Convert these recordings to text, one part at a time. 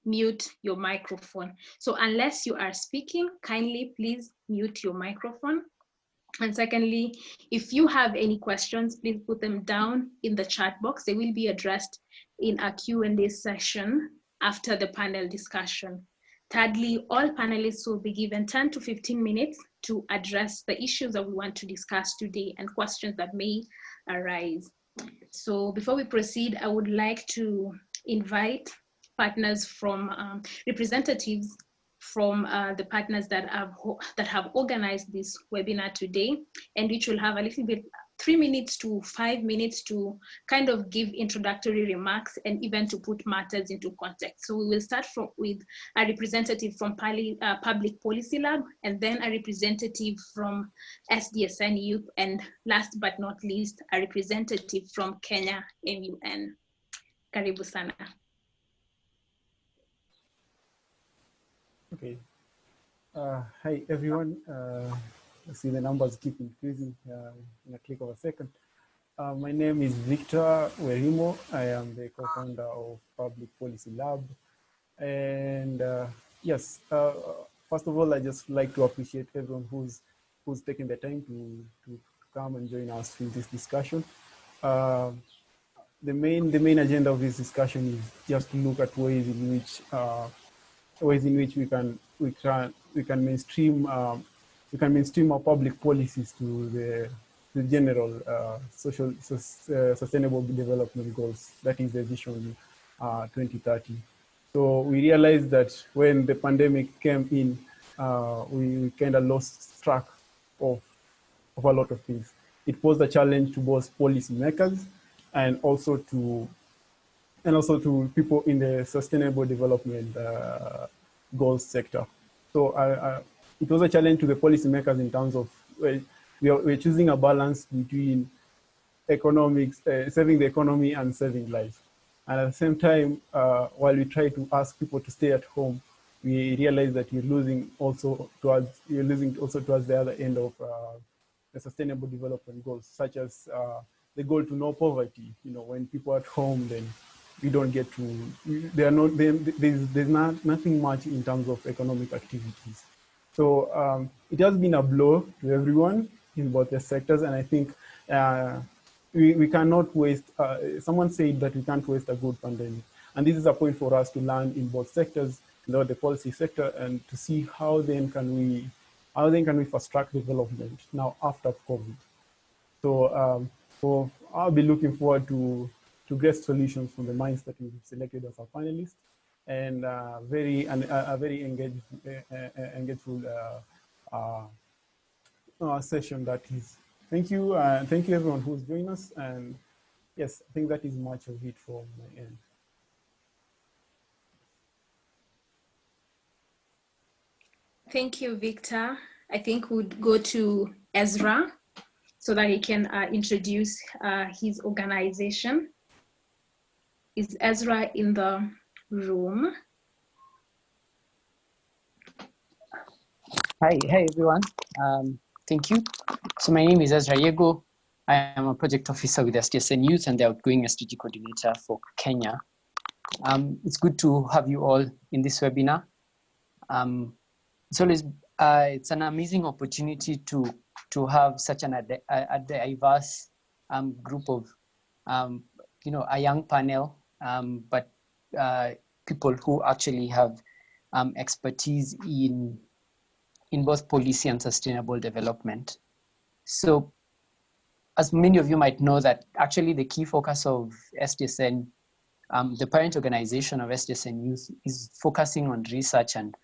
mute your microphone. So unless you are speaking, kindly please mute your microphone. And secondly, if you have any questions, please put them down in the chat box. They will be addressed in a Q&A session after the panel discussion. Thirdly, all panelists will be given 10 to 15 minutes to address the issues that we want to discuss today and questions that may arise. So before we proceed, I would like to invite partners from representatives from the partners that have organized this webinar today, and which will have a little bit 3 minutes to 5 minutes to kind of give introductory remarks and even to put matters into context. So we will start with a representative from Public Policy Lab, and then a representative from SDSN Youth, and last but not least, a representative from Kenya MUN. Karibu sana. Okay. Hi, everyone. I see the numbers keep increasing in a click of a second. My name is Victor Werimo. I am the co-founder of Public Policy Lab. And yes, first of all, I just like to appreciate everyone who's taken the time to come and join us in this discussion. The main agenda of this discussion is just to look at ways in which we can mainstream our public policies to the general sustainable development goals. That is the vision 2030. So we realized that when the pandemic came in, we kind of lost track of a lot of things. It posed a challenge to both policymakers and also to people in the sustainable development goals sector. So it was a challenge to the policymakers in terms of we're choosing a balance between economics, saving the economy and saving lives. And at the same time, while we try to ask people to stay at home, we realize that you're losing also towards the other end of the sustainable development goals, such as the goal to no poverty. You know, when people are at home, then we don't get to, there's nothing much in terms of economic activities. So it has been a blow to everyone in both the sectors, and I think we cannot waste, someone said that we can't waste a good pandemic. And this is a point for us to learn in both sectors, the policy sector, and to see how then can we fast track development now after COVID. So I'll be looking forward to great solutions from the minds that we've selected as our panelists, and a very engageful session that is. Thank you everyone who's joined us, and yes, I think that is much of it from my end. Thank you, Victor. I think we'll go to Ezra so that he can introduce his organization. Is Ezra in the room? Hi everyone. Thank you. So my name is Ezra Yego. I am a project officer with SDSN Youth and the outgoing SDG coordinator for Kenya. It's good to have you all in this webinar. It's an amazing opportunity to have such a diverse group of a young panel, but people who actually have expertise in both policy and sustainable development. So as many of you might know, that actually the key focus of SDSN, the parent organization of SDSN Youth, is focusing on research and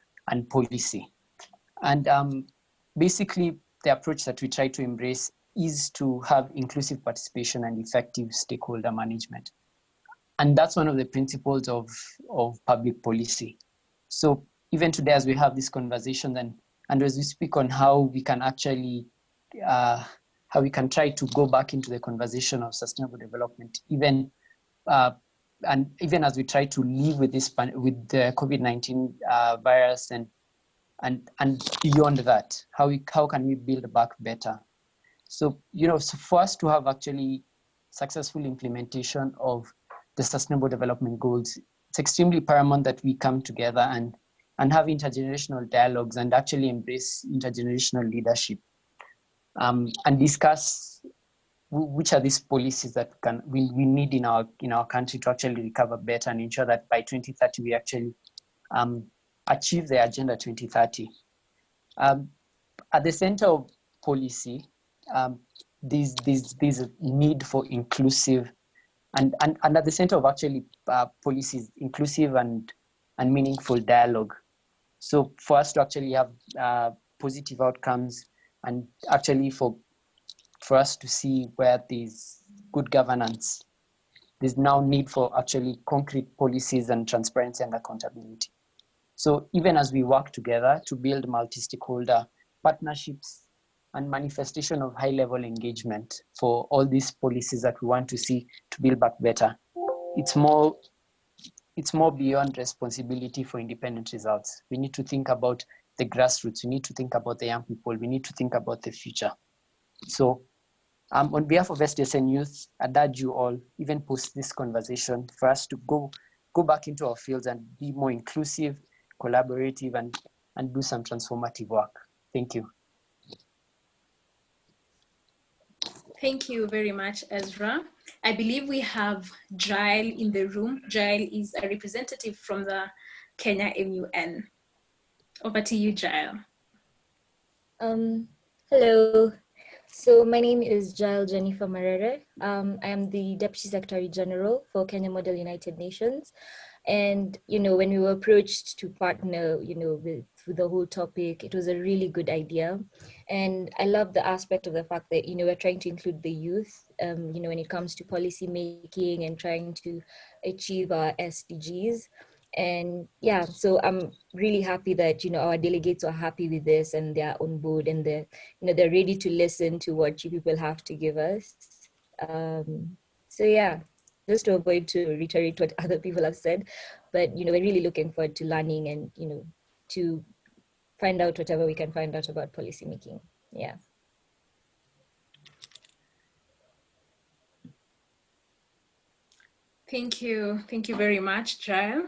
policy. And basically the approach that we try to embrace is to have inclusive participation and effective stakeholder management. And that's one of the principles of public policy. So even today, as we have this conversation and as we speak on how we can actually, how we can try to go back into the conversation of sustainable development, even as we try to live with the COVID-19 virus and beyond that, how can we build back better? So, so for us to have actually successful implementation of the Sustainable Development Goals, it's extremely paramount that we come together and have intergenerational dialogues and actually embrace intergenerational leadership, and discuss which are these policies that we need in our country to actually recover better and ensure that by 2030 we actually achieve the Agenda 2030. At the center of policy, there's a need for inclusive and at the center of actually policies, inclusive and meaningful dialogue. So for us to actually have positive outcomes and actually for us to see where there's good governance, there's now need for actually concrete policies and transparency and accountability. So even as we work together to build multi-stakeholder partnerships and manifestation of high-level engagement for all these policies that we want to see to build back better, it's more beyond responsibility for independent results. We need to think about the grassroots. We need to think about the young people. We need to think about the future. So on behalf of SDSN Youth, I'd urge you all, even post this conversation, for us to go back into our fields and be more inclusive, collaborative, and do some transformative work. Thank you. Thank you very much, Ezra. I believe we have Jael in the room. Jael is a representative from the Kenya MUN. Over to you, Jael. Hello. So my name is Jael Jennifer Marere. I am the Deputy Secretary General for Kenya Model United Nations. And, when we were approached to partner, with the whole topic, it was a really good idea. And I love the aspect of the fact that, we're trying to include the youth, when it comes to policy making and trying to achieve our SDGs. And yeah, so I'm really happy that, our delegates are happy with this and they're on board and they're ready to listen to what you people have to give us. So yeah, just to avoid to reiterate what other people have said, but, we're really looking forward to learning and, to find out whatever we can find out about policymaking. Yeah. Thank you. Thank you very much, Jael.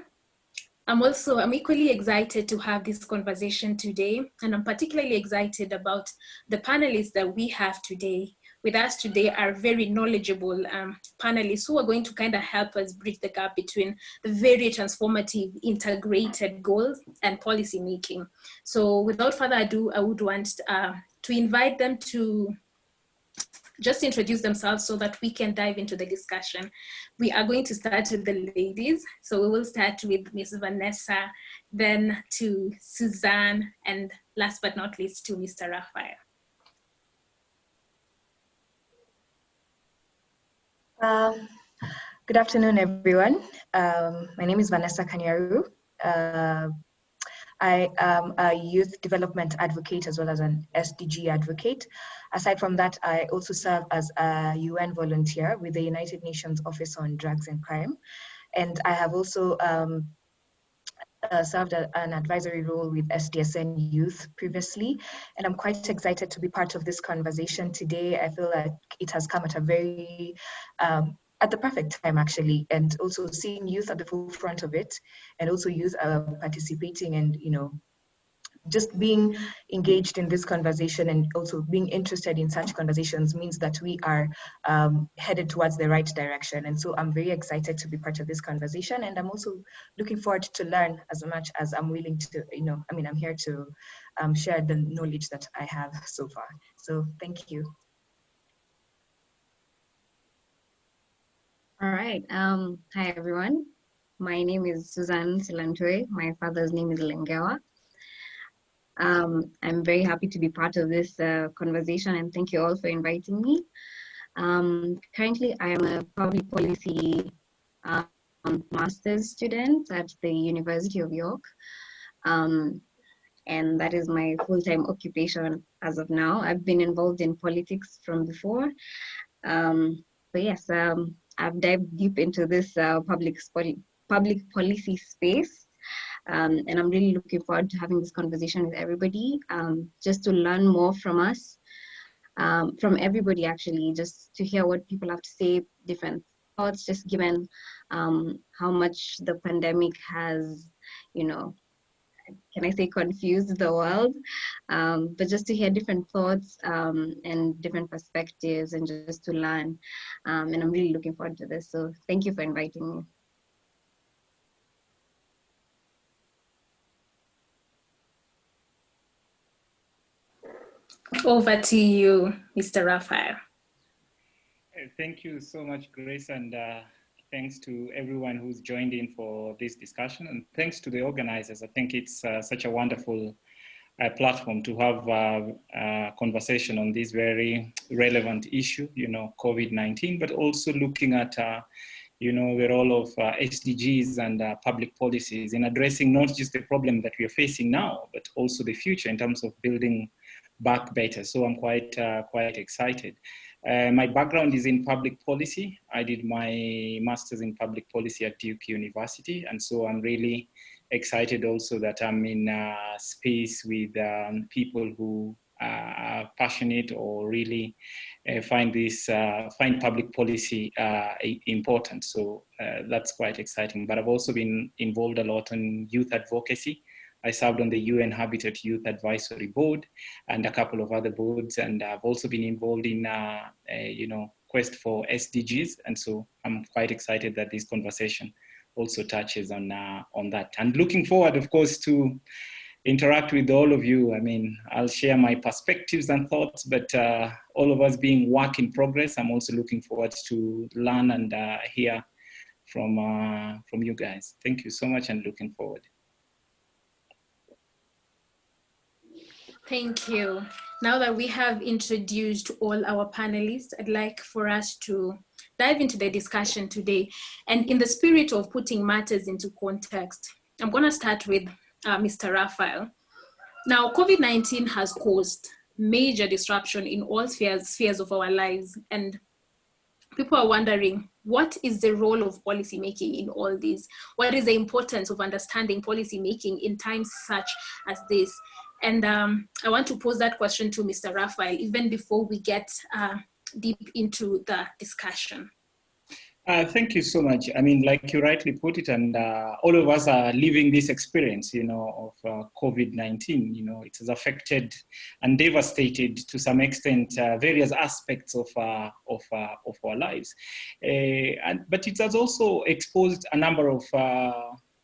I'm equally excited to have this conversation today, and I'm particularly excited about the panelists that we have today. With us today are very knowledgeable panelists who are going to kind of help us bridge the gap between the very transformative integrated goals and policy making. So without further ado, I would want to invite them to just introduce themselves so that we can dive into the discussion. We are going to start with the ladies. So we will start with Ms. Vanessa, then to Suzanne, and last but not least to Mr. Raphael. Good afternoon, everyone. My name is Vanessa Kaniaru. I am a youth development advocate as well as an SDG advocate. Aside from that, I also serve as a UN volunteer with the United Nations Office on Drugs and Crime. And I have also served an advisory role with SDSN Youth previously. And I'm quite excited to be part of this conversation today. I feel like it has come at a very at the perfect time, actually, and also seeing youth at the forefront of it, and also youth participating and, just being engaged in this conversation and also being interested in such conversations means that we are headed towards the right direction. And so I'm very excited to be part of this conversation, and I'm also looking forward to learn as much as I'm willing to, I'm here to share the knowledge that I have so far. So thank you. All right. Hi, everyone. My name is Suzanne Silantoi. My father's name is Lengewa. I'm very happy to be part of this conversation, and thank you all for inviting me. Currently, I am a public policy master's student at the University of York. And that is my full-time occupation as of now. I've been involved in politics from before. But yes, I've dived deep into this public policy space. And I'm really looking forward to having this conversation with everybody, just to learn more from us, from everybody actually, just to hear what people have to say, different thoughts, just given how much the pandemic has, can I say confused the world? But just to hear different thoughts and different perspectives and just to learn. And I'm really looking forward to this. So thank you for inviting me. Over to you, Mr. Raphael. Thank you so much, Grace, and thanks to everyone who's joined in for this discussion, and thanks to the organizers. I think it's such a wonderful platform to have a conversation on this very relevant issue, COVID-19, but also looking at the role of SDGs and public policies in addressing not just the problem that we are facing now, but also the future in terms of building back better. So I'm quite excited. My background is in public policy. I did my master's in public policy at Duke University. And so I'm really excited also that I'm in a space with people who are passionate or really find public policy important. So that's quite exciting. But I've also been involved a lot in youth advocacy. I served on the UN Habitat Youth Advisory Board and a couple of other boards, and I've also been involved in, quest for SDGs. And so I'm quite excited that this conversation also touches on that. And looking forward, of course, to interact with all of you. I mean, I'll share my perspectives and thoughts, but all of us being work in progress, I'm also looking forward to learn and hear from you guys. Thank you so much and looking forward. Thank you. Now that we have introduced all our panelists, I'd like for us to dive into the discussion today. And in the spirit of putting matters into context, I'm going to start with Mr. Raphael. Now, COVID-19 has caused major disruption in all spheres of our lives. And people are wondering, what is the role of policymaking in all this? What is the importance of understanding policymaking in times such as this? And I want to pose that question to Mr. Raphael, even before we get deep into the discussion. Thank you so much. I mean, like you rightly put it, and all of us are living this experience, of COVID-19. It has affected and devastated to some extent various aspects of our lives. But it has also exposed a number of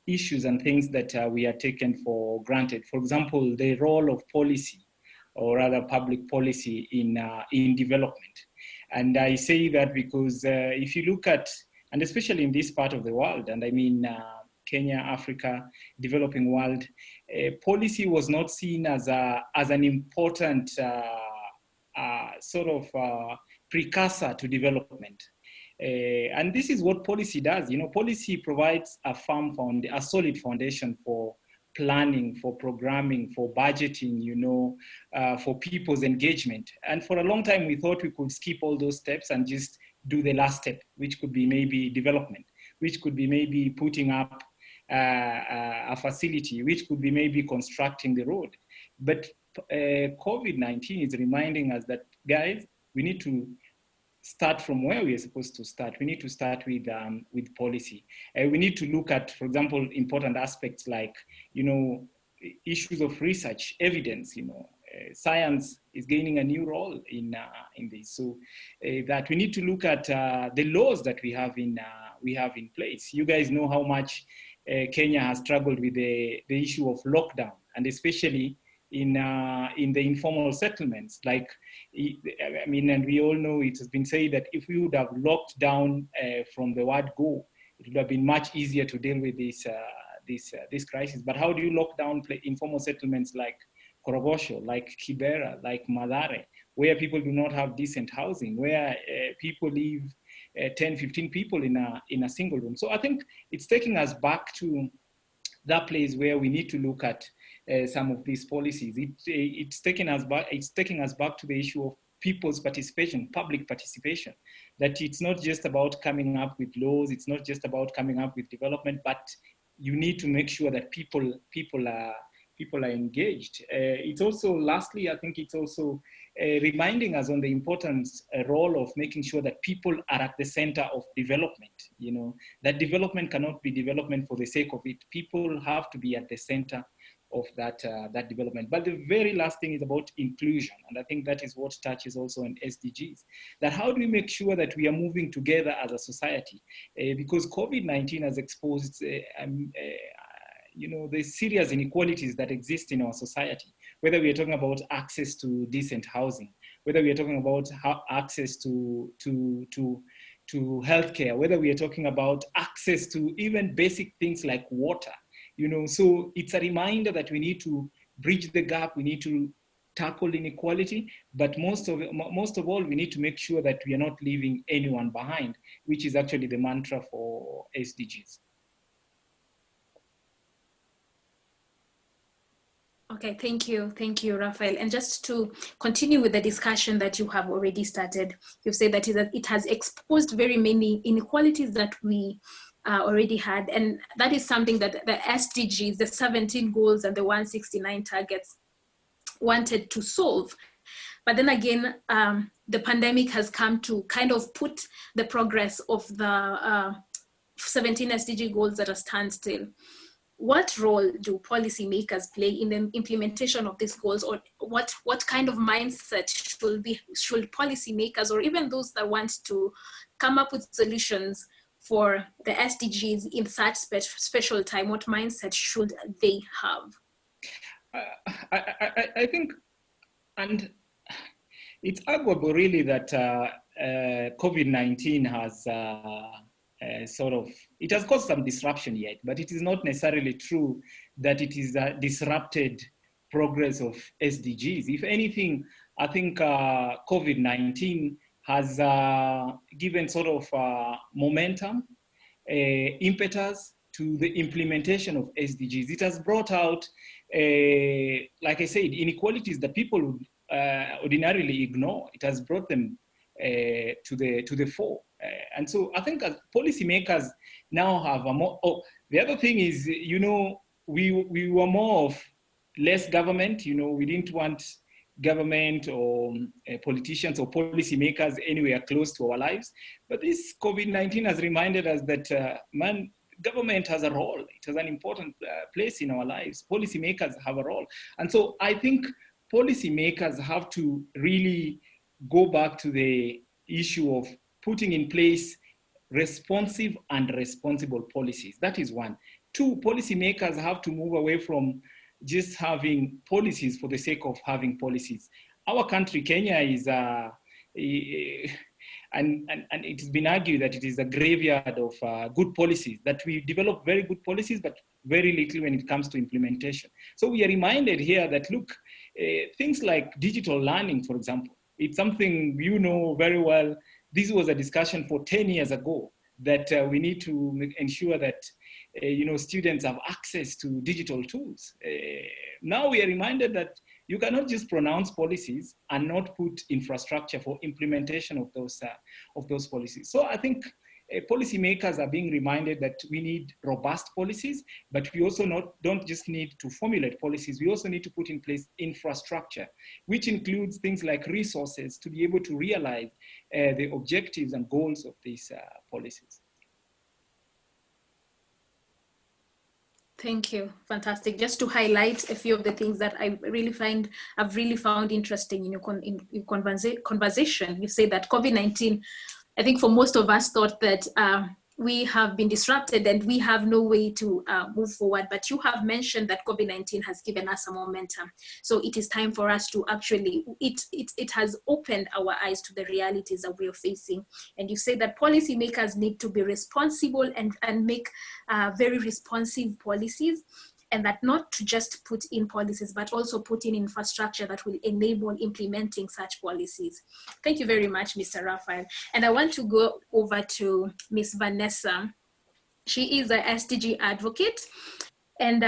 issues and things that we are taken for granted. For example, the role of policy, or rather public policy in development. And I say that because if you look at, and especially in this part of the world, and I mean Kenya, Africa, developing world, policy was not seen as an important precursor to development. And this is what policy does. Policy provides a solid foundation for planning, for programming, for budgeting, for people's engagement. And for a long time, we thought we could skip all those steps and just do the last step, which could be maybe development, which could be maybe putting up a facility, which could be maybe constructing the road. But COVID-19 is reminding us that, guys, we need to start from where we are supposed to start. We need to start with policy. We need to look at, for example, important aspects like, issues of research, evidence. Science is gaining a new role in this. So that we need to look at the laws that we have in place. You guys know how much Kenya has struggled with the issue of lockdown, and especially in the informal settlements. Like, I mean, and we all know it has been said that if we would have locked down from the word go, it would have been much easier to deal with this crisis. But how do you lock down informal settlements like Korogosho, like Kibera, like Madare, where people do not have decent housing, where people live 10, 15 people in a single room? So I think it's taking us back to that place where we need to look at some of these policies. It's taking us back to the issue of people's participation, public participation. That it's not just about coming up with laws, it's not just about coming up with development, but you need to make sure that people are engaged. It's also, lastly, I think it's also reminding us on the important role of making sure that people are at the center of development. You know, that development cannot be development for the sake of it. People have to be at the center of that development. But the very last thing is about inclusion. And I think that is what touches also on SDGs. That how do we make sure that we are moving together as a society? Because COVID-19 has exposed you know, the serious inequalities that exist in our society, whether we are talking about access to decent housing, whether we are talking about access to healthcare, whether we are talking about access to even basic things like water, you know. So it's a reminder that we need to bridge the gap, we need to tackle inequality, but most of all, we need to make sure that we are not leaving anyone behind, which is actually the mantra for SDGs. Okay, thank you, Raphael. And just to continue with the discussion that you have already started, you've said that it has exposed very many inequalities that we already had, and that is something that the SDGs, the 17 goals and the 169 targets wanted to solve. But then again, the pandemic has come to kind of put the progress of the 17 SDG goals at a standstill. What role do policymakers play in the implementation of these goals, or what kind of mindset should policymakers, or even those that want to come up with solutions for the SDGs in such special time, what mindset should they have? I think, and it's arguable really that COVID-19 has it has caused some disruption yet, but it is not necessarily true that it is disrupted progress of SDGs. If anything, I think COVID-19 has given sort of momentum, impetus to the implementation of SDGs. It has brought out, like I said, inequalities that people would ordinarily ignore. It has brought them to the fore. And so I think as policymakers now have a more, the other thing is, you know, we were more of less government, you know, we didn't want government or politicians or policymakers anywhere close to our lives. But this COVID-19 has reminded us that, government has a role. It has an important place in our lives. Policymakers have a role. And so I think policymakers have to really go back to the issue of putting in place responsive and responsible policies. That is one. Two, policymakers have to move away from just having policies for the sake of having policies. Our country, Kenya, is and it has been argued that it is a graveyard of good policies, that we develop very good policies, but very little when it comes to implementation. So we are reminded here that, look, things like digital learning, for example, it's something you know very well. This was a discussion for 10 years ago, that we need to ensure that you know, students have access to digital tools. Now we are reminded that you cannot just pronounce policies and not put infrastructure for implementation of those policies. So I think policymakers are being reminded that we need robust policies, but we also don't just need to formulate policies, we also need to put in place infrastructure, which includes things like resources to be able to realize the objectives and goals of these policies. Thank you. Fantastic. Just to highlight a few of the things that I've really found interesting in your conversation. You say that COVID-19, I think for most of us, thought that we have been disrupted and we have no way to move forward. But you have mentioned that COVID-19 has given us a momentum. So it is time for us to actually, it has opened our eyes to the realities that we are facing. And you say that policymakers need to be responsible and make very responsive policies, and that not to just put in policies, but also put in infrastructure that will enable implementing such policies. Thank you very much, Mr. Raphael. And I want to go over to Ms. Vanessa. She is an SDG advocate. And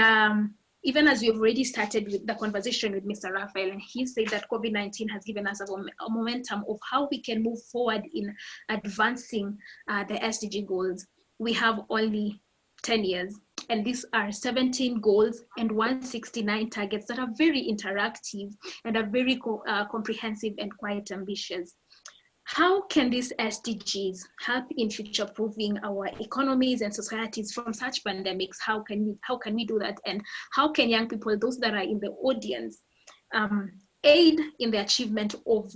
even as we've already started with the conversation with Mr. Raphael, and he said that COVID-19 has given us a momentum of how we can move forward in advancing the SDG goals. We have only 10 years And these are 17 goals and 169 targets that are very interactive and are very comprehensive and quite ambitious. How can these SDGs help in future-proofing our economies and societies from such pandemics? How can we do that? And how can young people, those that are in the audience, aid in the achievement of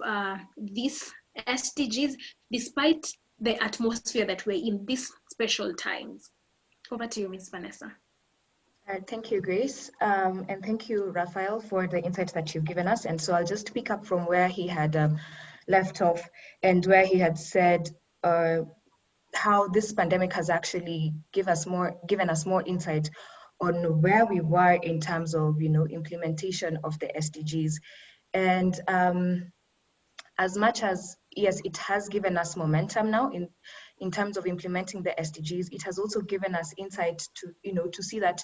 these SDGs, despite the atmosphere that we're in these special times? Over to you, Ms. Vanessa. Thank you, Grace. And thank you, Raphael, for the insights that you've given us. And so I'll just pick up from where he had left off and where he had said how this pandemic has actually given us more insight on where we were in terms of, implementation of the SDGs. And as much as, yes, it has given us momentum now in terms of implementing the SDGs, it has also given us insight to, to see that,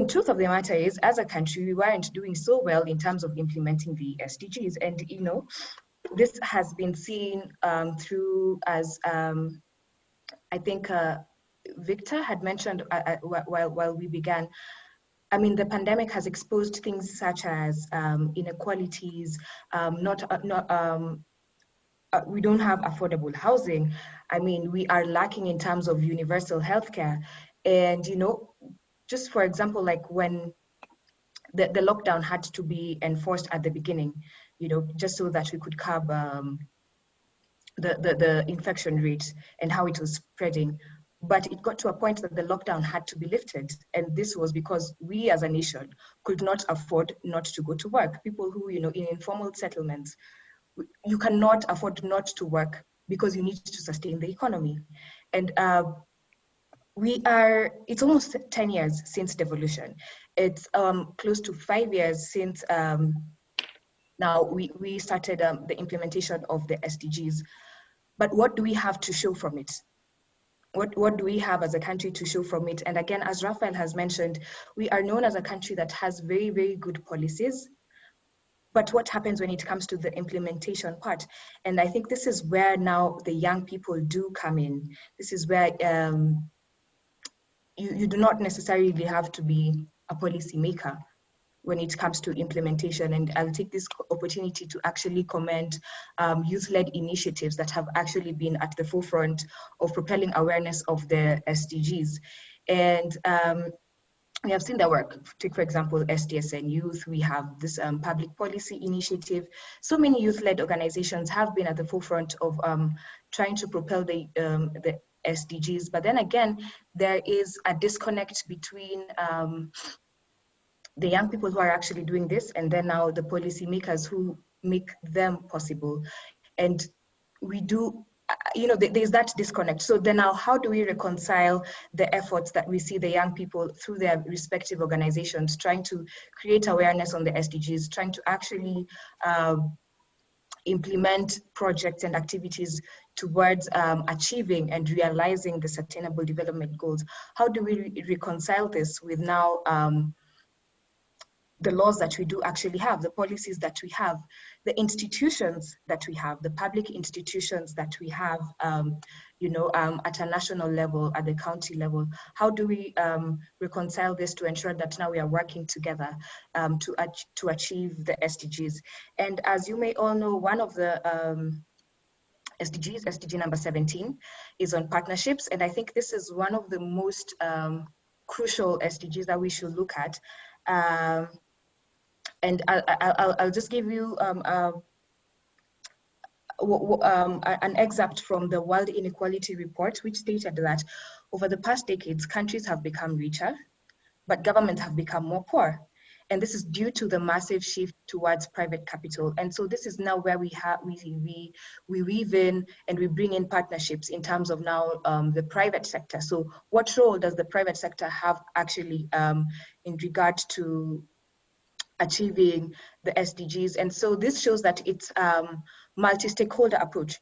truth of the matter is, as a country, we weren't doing so well in terms of implementing the SDGs. And, this has been seen through, as I think Victor had mentioned while we began. The pandemic has exposed things such as inequalities, we don't have affordable housing. We are lacking in terms of universal healthcare. And, just for example, like when the lockdown had to be enforced at the beginning, just so that we could curb the infection rate and how it was spreading. But it got to a point that the lockdown had to be lifted. And this was because we as a nation could not afford not to go to work. People who, in informal settlements, you cannot afford not to work because you need to sustain the economy. And it's almost 10 years since devolution. It's close to 5 years since now we started the implementation of the SDGs. But what do we have to show from it? What do we have as a country to show from it? And again, as Raphael has mentioned, we are known as a country that has very, very good policies. But what happens when it comes to the implementation part? And I think this is where now the young people do come in. This is where you do not necessarily have to be a policy maker when it comes to implementation. And I'll take this opportunity to actually commend youth-led initiatives that have actually been at the forefront of propelling awareness of the SDGs. And we have seen their work. Take, for example, SDSN Youth. We have this public policy initiative. So many youth-led organizations have been at the forefront of trying to propel the SDGs. But then again, there is a disconnect between the young people who are actually doing this and then now the policymakers who make them possible. And we do, there's that disconnect. So then now, how do we reconcile the efforts that we see the young people through their respective organizations trying to create awareness on the SDGs, trying to actually implement projects and activities towards achieving and realizing the Sustainable Development Goals? How do we reconcile this with now the laws that we do actually have, the policies that we have, the institutions that we have, the public institutions that we have, at a national level, at the county level? How do we reconcile this to ensure that now we are working together to achieve the SDGs? And as you may all know, one of the SDGs, SDG number 17, is on partnerships. And I think this is one of the most crucial SDGs that we should look at. And I'll just give you an excerpt from the World Inequality Report, which stated that over the past decades, countries have become richer, but governments have become more poor. And this is due to the massive shift towards private capital. And so this is now where we weave in and we bring in partnerships in terms of now the private sector. So what role does the private sector have actually in regard to achieving the SDGs? And so this shows that it's multi-stakeholder approach.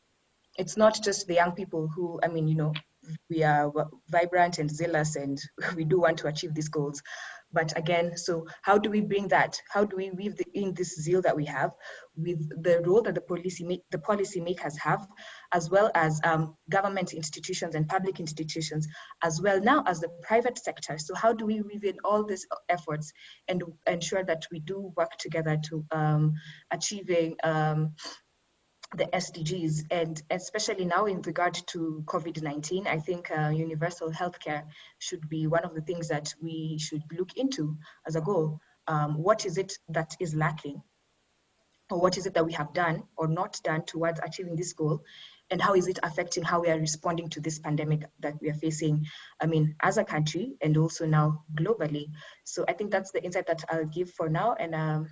It's not just the young people who, we are vibrant and zealous and we do want to achieve these goals, But again, so how do we bring that? How do we weave in this zeal that we have with the role that the policymakers have, as well as government institutions and public institutions, as well now as the private sector? So how do we weave in all these efforts and ensure that we do work together to achieving the SDGs, and especially now in regard to COVID-19, I think universal healthcare should be one of the things that we should look into as a goal. What is it that is lacking? Or what is it that we have done or not done towards achieving this goal? And how is it affecting how we are responding to this pandemic that we are facing, I mean, as a country and also now globally? So I think that's the insight that I'll give for now. And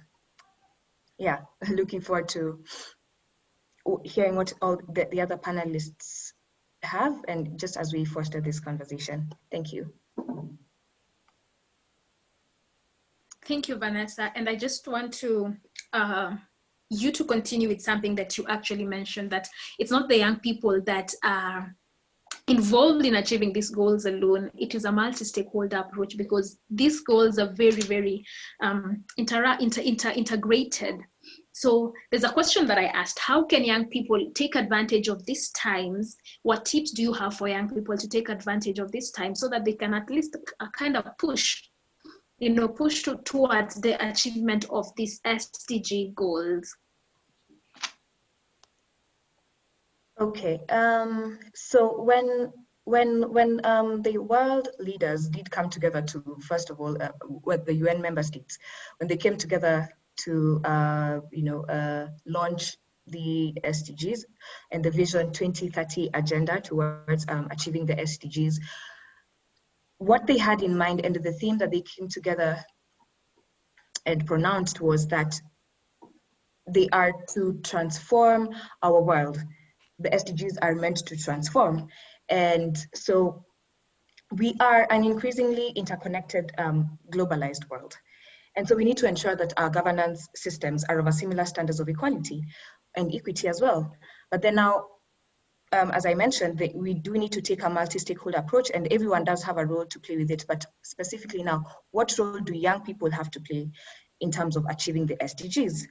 yeah, looking forward to hearing what all the other panelists have, and just as we foster this conversation. Thank you. Thank you, Vanessa. And I just want to you to continue with something that you actually mentioned, that it's not the young people that are involved in achieving these goals alone. It is a multi-stakeholder approach, because these goals are very, very integrated. So there's a question that I asked: how can young people take advantage of these times? What tips do you have for young people to take advantage of this time so that they can at least kind of push towards the achievement of these SDG goals? Okay, so when the world leaders did come together to, first of all, with the UN member states, when they came together to launch the SDGs and the Vision 2030 agenda towards achieving the SDGs, what they had in mind and the theme that they came together and pronounced was that they are to transform our world. The SDGs are meant to transform. And so we are an increasingly interconnected, globalized world. And so we need to ensure that our governance systems are of a similar standards of equality and equity as well. But then now, as I mentioned, we do need to take a multi-stakeholder approach, and everyone does have a role to play with it. But specifically now, what role do young people have to play in terms of achieving the SDGs?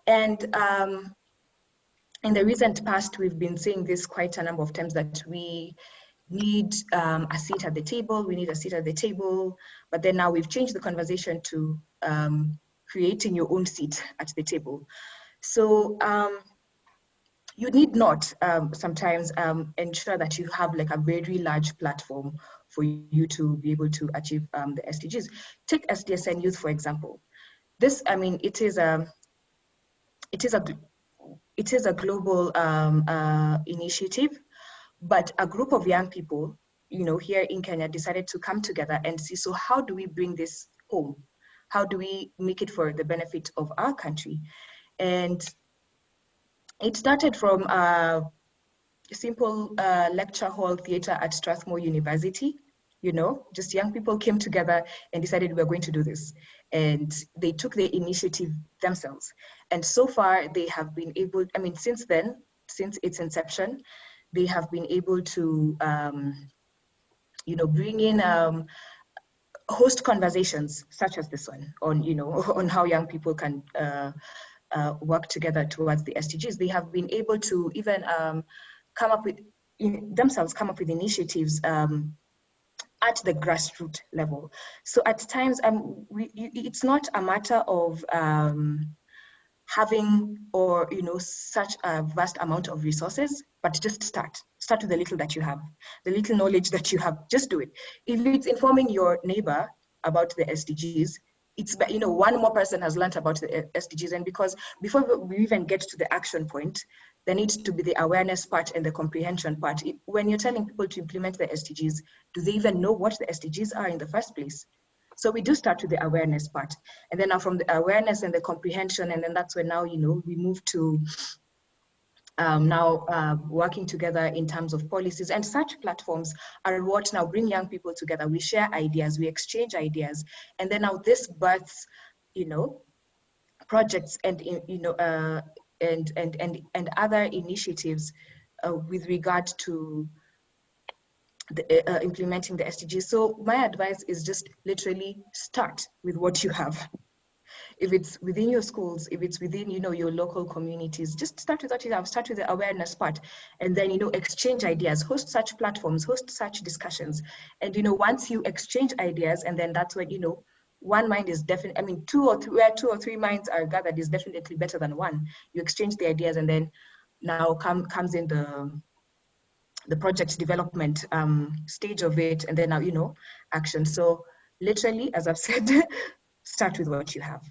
And in the recent past, we've been saying this quite a number of times, that we need a seat at the table, we need a seat at the table, but then now we've changed the conversation to creating your own seat at the table. So you need not sometimes ensure that you have like a very large platform for you to be able to achieve the SDGs. Take SDSN Youth, for example. This, I mean, it is a global initiative, but a group of young people, here in Kenya decided to come together and see, so how do we bring this home? How do we make it for the benefit of our country? And it started from a simple lecture hall theater at Strathmore University. Just young people came together and decided we're going to do this. And they took the initiative themselves. And so far they have been able, I mean, since then, since its inception, they have been able to, bring in, host conversations such as this one on, on how young people can work together towards the SDGs. They have been able to even come up with initiatives at the grassroots level. So at times, it's not a matter of having or such a vast amount of resources, but just start with the little that you have, the little knowledge that you have. Just do it. If it's informing your neighbor about the SDGs, it's, one more person has learned about the SDGs. And because before we even get to the action point, there needs to be the awareness part and the comprehension part. When you're telling people to implement the SDGs, do they even know what the SDGs are in the first place? So we do start with the awareness part. And then now from the awareness and the comprehension, and then that's when now, we move to working together in terms of policies. And such platforms are what now bring young people together. We share ideas, we exchange ideas, and then now this births, projects and and other initiatives with regard to implementing the SDGs. So my advice is just literally start with what you have. If it's within your schools, if it's within, you know, your local communities, just start with what you have, start with the awareness part, and then, you know, exchange ideas, host such platforms, host such discussions. And, you know, once you exchange ideas, and then that's when, you know, one mind is definitely, I mean, where two or three minds are gathered is definitely better than one. You exchange the ideas, and then now comes in the project development stage of it, and then now, you know, action. So literally, as I've said, start with what you have.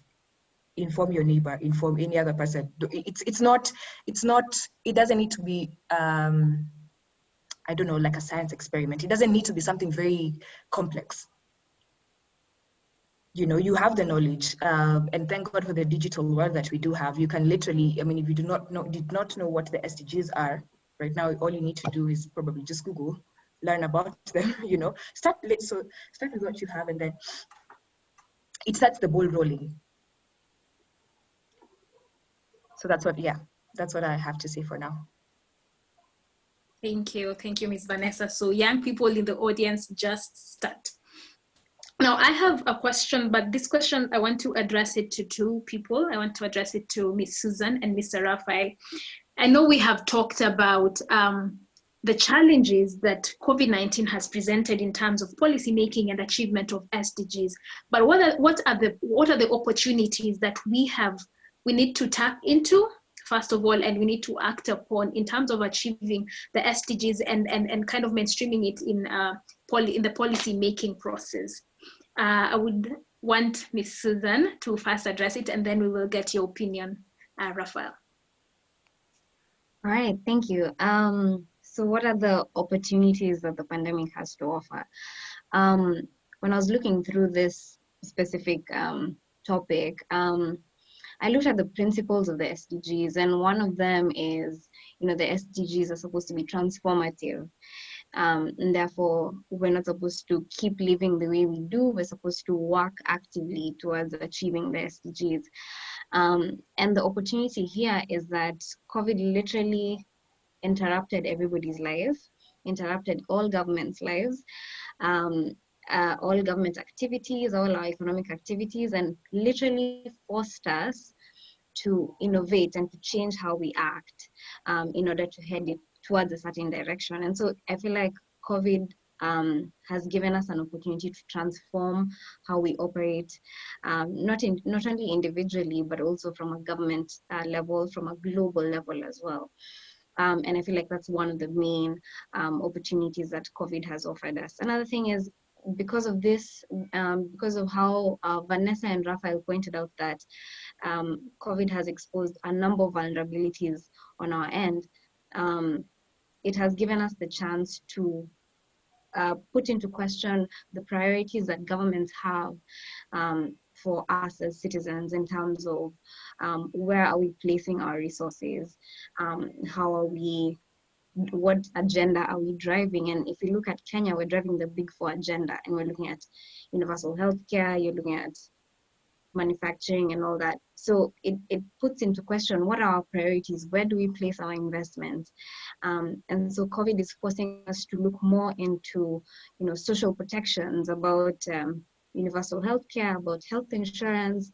Inform your neighbor, inform any other person. It doesn't need to be, I don't know, like a science experiment. It doesn't need to be something very complex. You know, you have the knowledge, and thank God for the digital world that we do have. You can literally, I mean, if you did not know what the SDGs are, right now, all you need to do is probably just Google, learn about them, you know, start with what you have, and then it starts the ball rolling. So that's what I have to say for now. Thank you, Ms. Vanessa. So young people in the audience, just start. Now I have a question, but this question, I want to address it to two people. I want to address it to Ms. Suzanne and Mr. Raphael. I know we have talked about the challenges that COVID-19 has presented in terms of policy making and achievement of SDGs. But what are the opportunities that we need to tap into, first of all, and we need to act upon in terms of achieving the SDGs and kind of mainstreaming it in the policy making process? I would want Ms. Suzanne to first address it, and then we will get your opinion, Raphael. All right, thank you. So what are the opportunities that the pandemic has to offer? When I was looking through this specific topic, I looked at the principles of the SDGs, and one of them is, you know, the SDGs are supposed to be transformative. And therefore, we're not supposed to keep living the way we do. We're supposed to work actively towards achieving the SDGs. And the opportunity here is that COVID literally interrupted everybody's life, interrupted all governments' lives, all government activities, all our economic activities, and literally forced us to innovate and to change how we act in order to head it towards a certain direction. And so I feel like COVID has given us an opportunity to transform how we operate, not only individually, but also from a government level, from a global level as well. And I feel like that's one of the main opportunities that COVID has offered us. Another thing is, because of this, because of how Vanessa and Raphael pointed out that COVID has exposed a number of vulnerabilities on our end, it has given us the chance to put into question the priorities that governments have for us as citizens in terms of where are we placing our resources, how are we, what agenda are we driving? And if you look at Kenya, we're driving the Big Four agenda, and we're looking at universal healthcare, you're looking at manufacturing and all that. So it puts into question, what are our priorities? Where do we place our investments? And so COVID is forcing us to look more into, you know, social protections, about universal healthcare, about health insurance,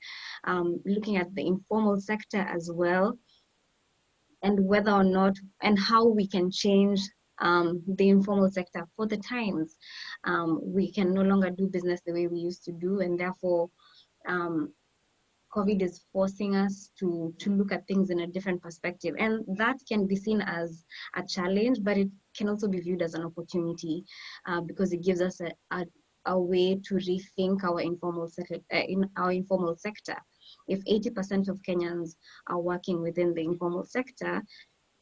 looking at the informal sector as well, and whether or not, and how we can change the informal sector for the times. We can no longer do business the way we used to do, and therefore COVID is forcing us to look at things in a different perspective. And that can be seen as a challenge, but it can also be viewed as an opportunity because it gives us a way to rethink our informal sector. If 80% of Kenyans are working within the informal sector,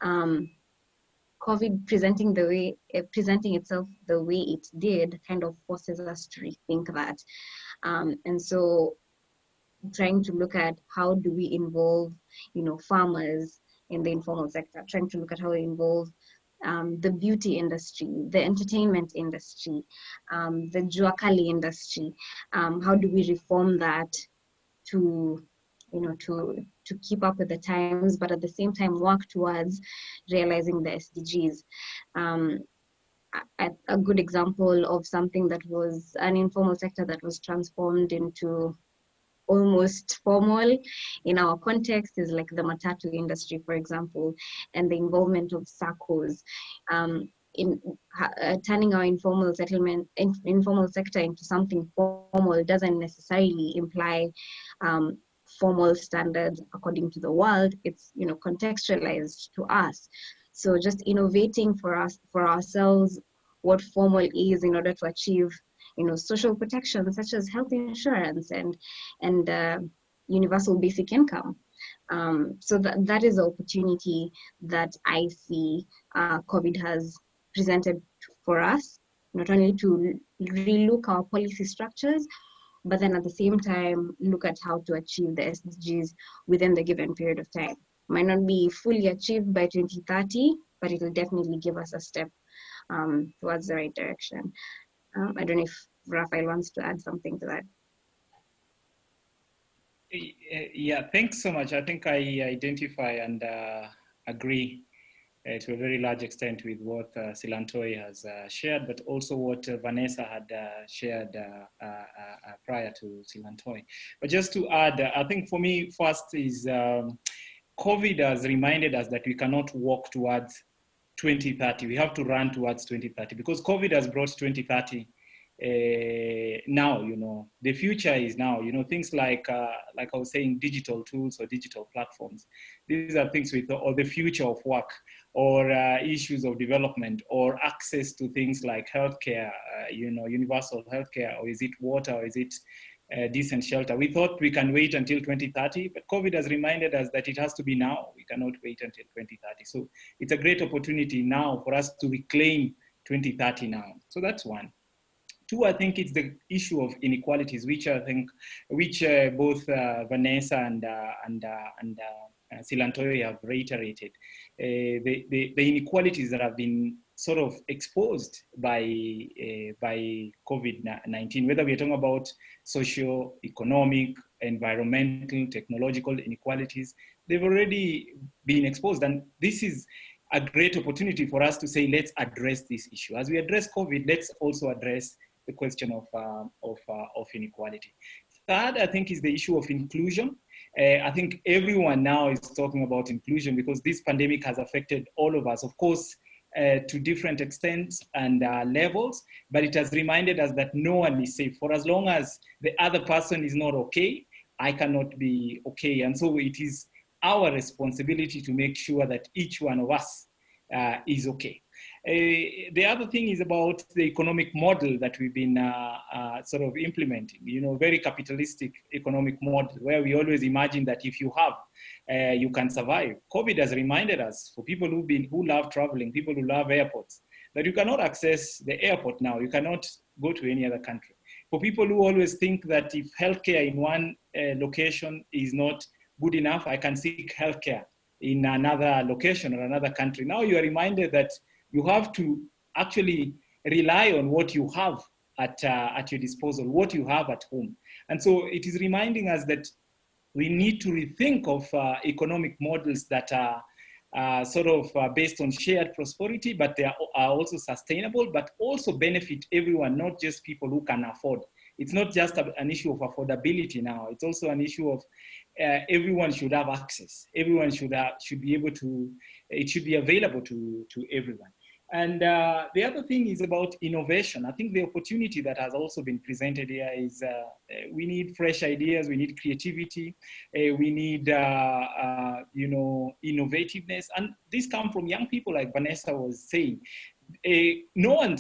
COVID presenting itself the way it did kind of forces us to rethink that. And so trying to look at how do we involve, you know, farmers in the informal sector, trying to look at how we involve the beauty industry, the entertainment industry, the juakali industry. How do we reform that to, you know, to keep up with the times, but at the same time work towards realizing the SDGs. a good example of something that was an informal sector that was transformed into almost formal in our context is like the matatu industry, for example, and the involvement of SACCOs in turning our informal sector into something formal doesn't necessarily imply formal standards according to the world. It's, you know, contextualized to us. So just innovating for ourselves what formal is in order to achieve, you know, social protection such as health insurance and universal basic income. So that is the opportunity that I see COVID has presented for us, not only to relook our policy structures, but then at the same time, look at how to achieve the SDGs within the given period of time. Might not be fully achieved by 2030, but it will definitely give us a step towards the right direction. I don't know if Raphael wants to add something to that. Yeah, thanks so much. I think I identify and agree to a very large extent with what Silantoi has shared, but also what Vanessa had shared prior to Silantoi. But just to add, I think for me, first is COVID has reminded us that we cannot walk towards 2030. We have to run towards 2030 because COVID has brought 2030 now. You know, the future is now. You know, things like I was saying, digital tools or digital platforms. These are things with or the future of work, or issues of development, or access to things like healthcare. You know, universal healthcare, or is it water, or is it decent shelter? We thought we can wait until 2030, but COVID has reminded us that it has to be now. We cannot wait until 2030. So it's a great opportunity now for us to reclaim 2030 now. So that's one. Two, I think it's the issue of inequalities, which both Vanessa and Silantoi have reiterated. The inequalities that have been sort of exposed by COVID-19, whether we're talking about socio-economic, environmental, technological inequalities, they've already been exposed. And this is a great opportunity for us to say, let's address this issue. As we address COVID, let's also address the question of inequality. Third, I think, is the issue of inclusion. I think everyone now is talking about inclusion because this pandemic has affected all of us, of course, to different extents and levels, but it has reminded us that no one is safe. For as long as the other person is not okay, I cannot be okay. And so it is our responsibility to make sure that each one of us is okay. The other thing is about the economic model that we've been sort of implementing, you know, very capitalistic economic model where we always imagine that if you have, you can survive. COVID has reminded us, for people who love traveling, people who love airports, that you cannot access the airport now. You cannot go to any other country. For people who always think that if healthcare in one location is not good enough, I can seek healthcare in another location or another country. Now you are reminded that you have to actually rely on what you have at your disposal, what you have at home. And so it is reminding us that we need to rethink of economic models that are sort of based on shared prosperity, but they are also sustainable, but also benefit everyone, not just people who can afford. It's not just an issue of affordability now. It's also an issue of everyone should have access. Everyone should be able to, it should be available to everyone. And the other thing is about innovation. I think the opportunity that has also been presented here is we need fresh ideas, we need creativity, we need you know, innovativeness. And this comes from young people, like Vanessa was saying. No one,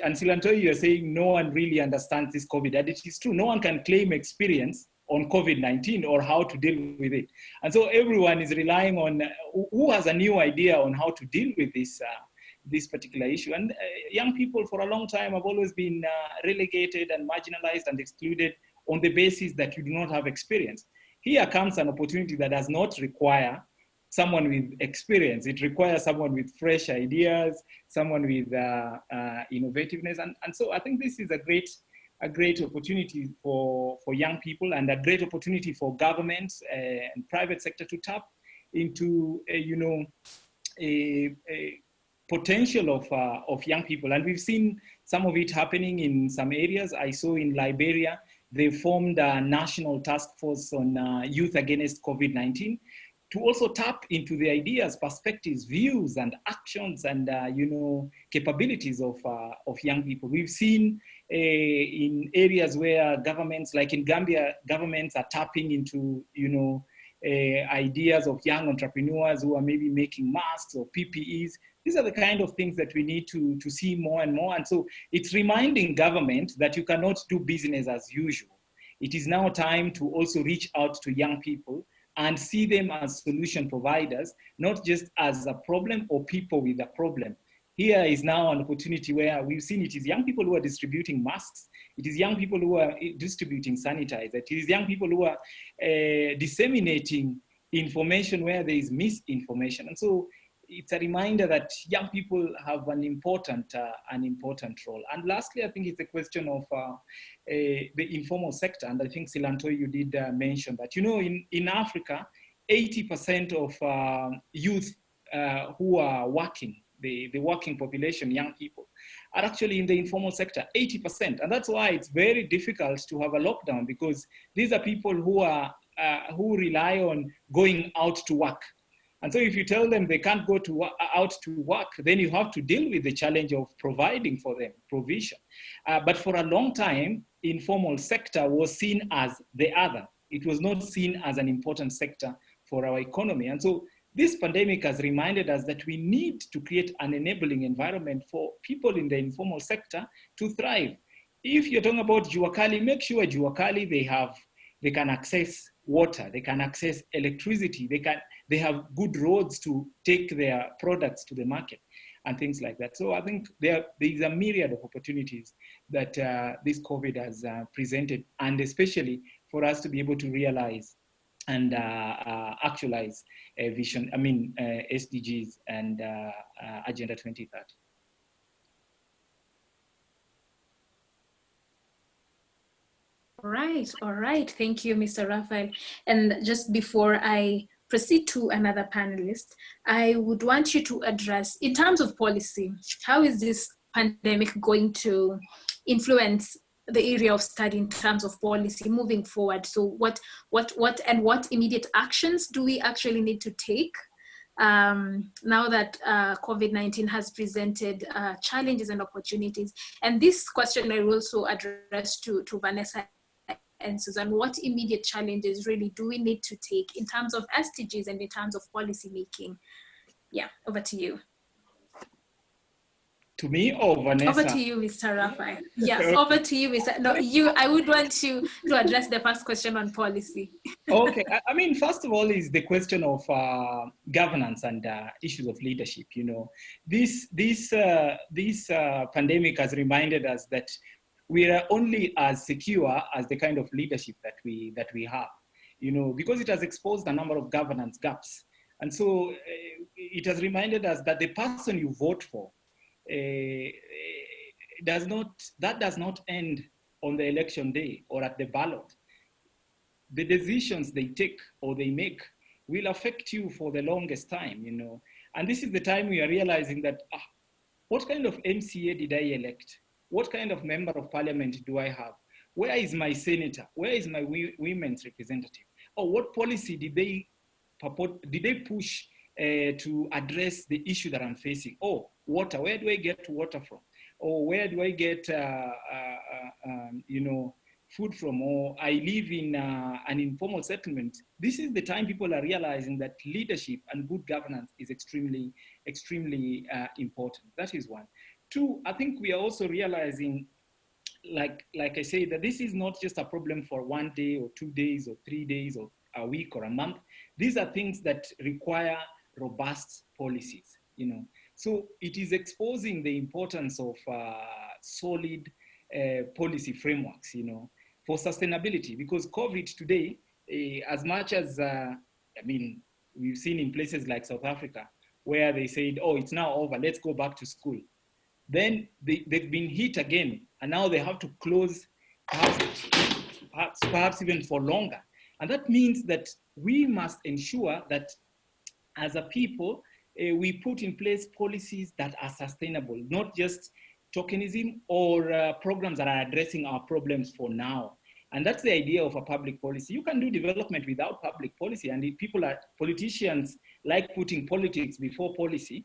and Silantoi, you're saying no one really understands this COVID, and it is true. No one can claim experience on COVID-19 or how to deal with it. And so everyone is relying on who has a new idea on how to deal with this particular issue. And young people for a long time have always been relegated and marginalized and excluded on the basis that you do not have experience. Here comes an opportunity that does not require someone with experience. It requires someone with fresh ideas, someone with innovativeness. And so I think this is a great opportunity for young people, and a great opportunity for governments and private sector to tap into, you know, potential of young people. And we've seen some of it happening in some areas. I saw in Liberia, they formed a national task force on youth against COVID-19 to also tap into the ideas, perspectives, views, and actions and capabilities of young people. We've seen in areas where governments, like in Gambia, governments are tapping into ideas of young entrepreneurs who are maybe making masks or PPEs. These are the kind of things that we need to see more and more. And so it's reminding government that you cannot do business as usual. It is now time to also reach out to young people and see them as solution providers, not just as a problem or people with a problem. Here is now an opportunity where we've seen it is young people who are distributing masks. It is young people who are distributing sanitizer. It is young people who are disseminating information where there is misinformation. And so it's a reminder that young people have an important role. And lastly, I think it's a question of the informal sector. And I think, Silantoi, you did mention that, in Africa, 80% of youth who are working, the working population, young people, are actually in the informal sector, 80%. And that's why it's very difficult to have a lockdown, because these are people who rely on going out to work. And so if you tell them they can't go out to work, then you have to deal with the challenge of providing for them, provision. But for a long time, informal sector was seen as the other. It was not seen as an important sector for our economy. And so this pandemic has reminded us that we need to create an enabling environment for people in the informal sector to thrive. If you're talking about Juakali, make sure Juakali, they can access water, they can access electricity, they have good roads to take their products to the market and things like that. So I think there is a myriad of opportunities that this COVID has presented, and especially for us to be able to realize and actualize SDGs and Agenda 2030. All right. Thank you, Mr. Raphael. And just before I proceed to another panelist, I would want you to address, in terms of policy, how is this pandemic going to influence the area of study in terms of policy moving forward? So what immediate actions do we actually need to take now that COVID-19 has presented challenges and opportunities? And this question I will also address to Vanessa and Suzanne. What immediate challenges really do we need to take in terms of SDGs and in terms of policy making? Yeah, over to you. To me or Vanessa? Over to you, Mr. Raphael. Yes, over to you, Mr. No, I would want you to address the first question on policy. Okay, I mean, first of all is the question of governance and issues of leadership. This pandemic has reminded us that we are only as secure as the kind of leadership that we have, because it has exposed a number of governance gaps. And so it has reminded us that the person you vote for does not end on the election day or at the ballot. The decisions they take or they make will affect you for the longest time, And this is the time we are realizing that, what kind of MCA did I elect? What kind of member of parliament do I have? Where is my senator? Where is my women's representative? Or what policy did they push to address the issue that I'm facing? Oh, water, where do I get water from? Or where do I get, food from? Or I live in an informal settlement. This is the time people are realizing that leadership and good governance is extremely, extremely important. That is one. Two, I think we are also realizing, like I say, that this is not just a problem for 1 day or 2 days or 3 days or a week or a month. These are things that require robust policies, So it is exposing the importance of solid policy frameworks, for sustainability, because COVID today, as much as, we've seen in places like South Africa, where they said, oh, it's now over, let's go back to school. Then they've been hit again, and now they have to close perhaps even for longer. And that means that we must ensure that as a people, we put in place policies that are sustainable, not just tokenism or programs that are addressing our problems for now. And that's the idea of a public policy. You can do development without public policy, and politicians like putting politics before policy,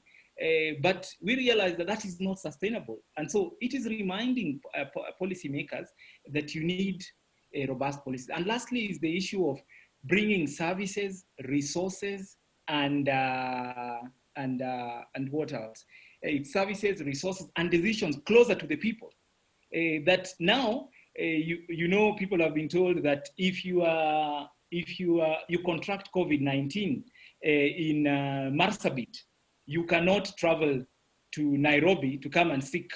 but we realize that that is not sustainable. And so it is reminding policymakers that you need a robust policy. And lastly is the issue of bringing services, resources, and what else? It's services, resources, and decisions closer to the people. That now, you know, people have been told that if you contract COVID-19 in Marsabit, you cannot travel to Nairobi to come and seek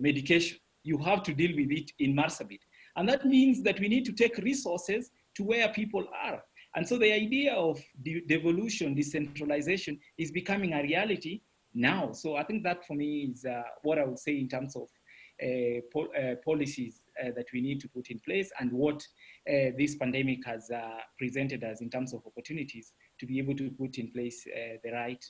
medication. You have to deal with it in Marsabit. And that means that we need to take resources to where people are. And so the idea of devolution, decentralization is becoming a reality now. So I think that for me is what I would say in terms of policies that we need to put in place, and what this pandemic has presented us in terms of opportunities to be able to put in place the right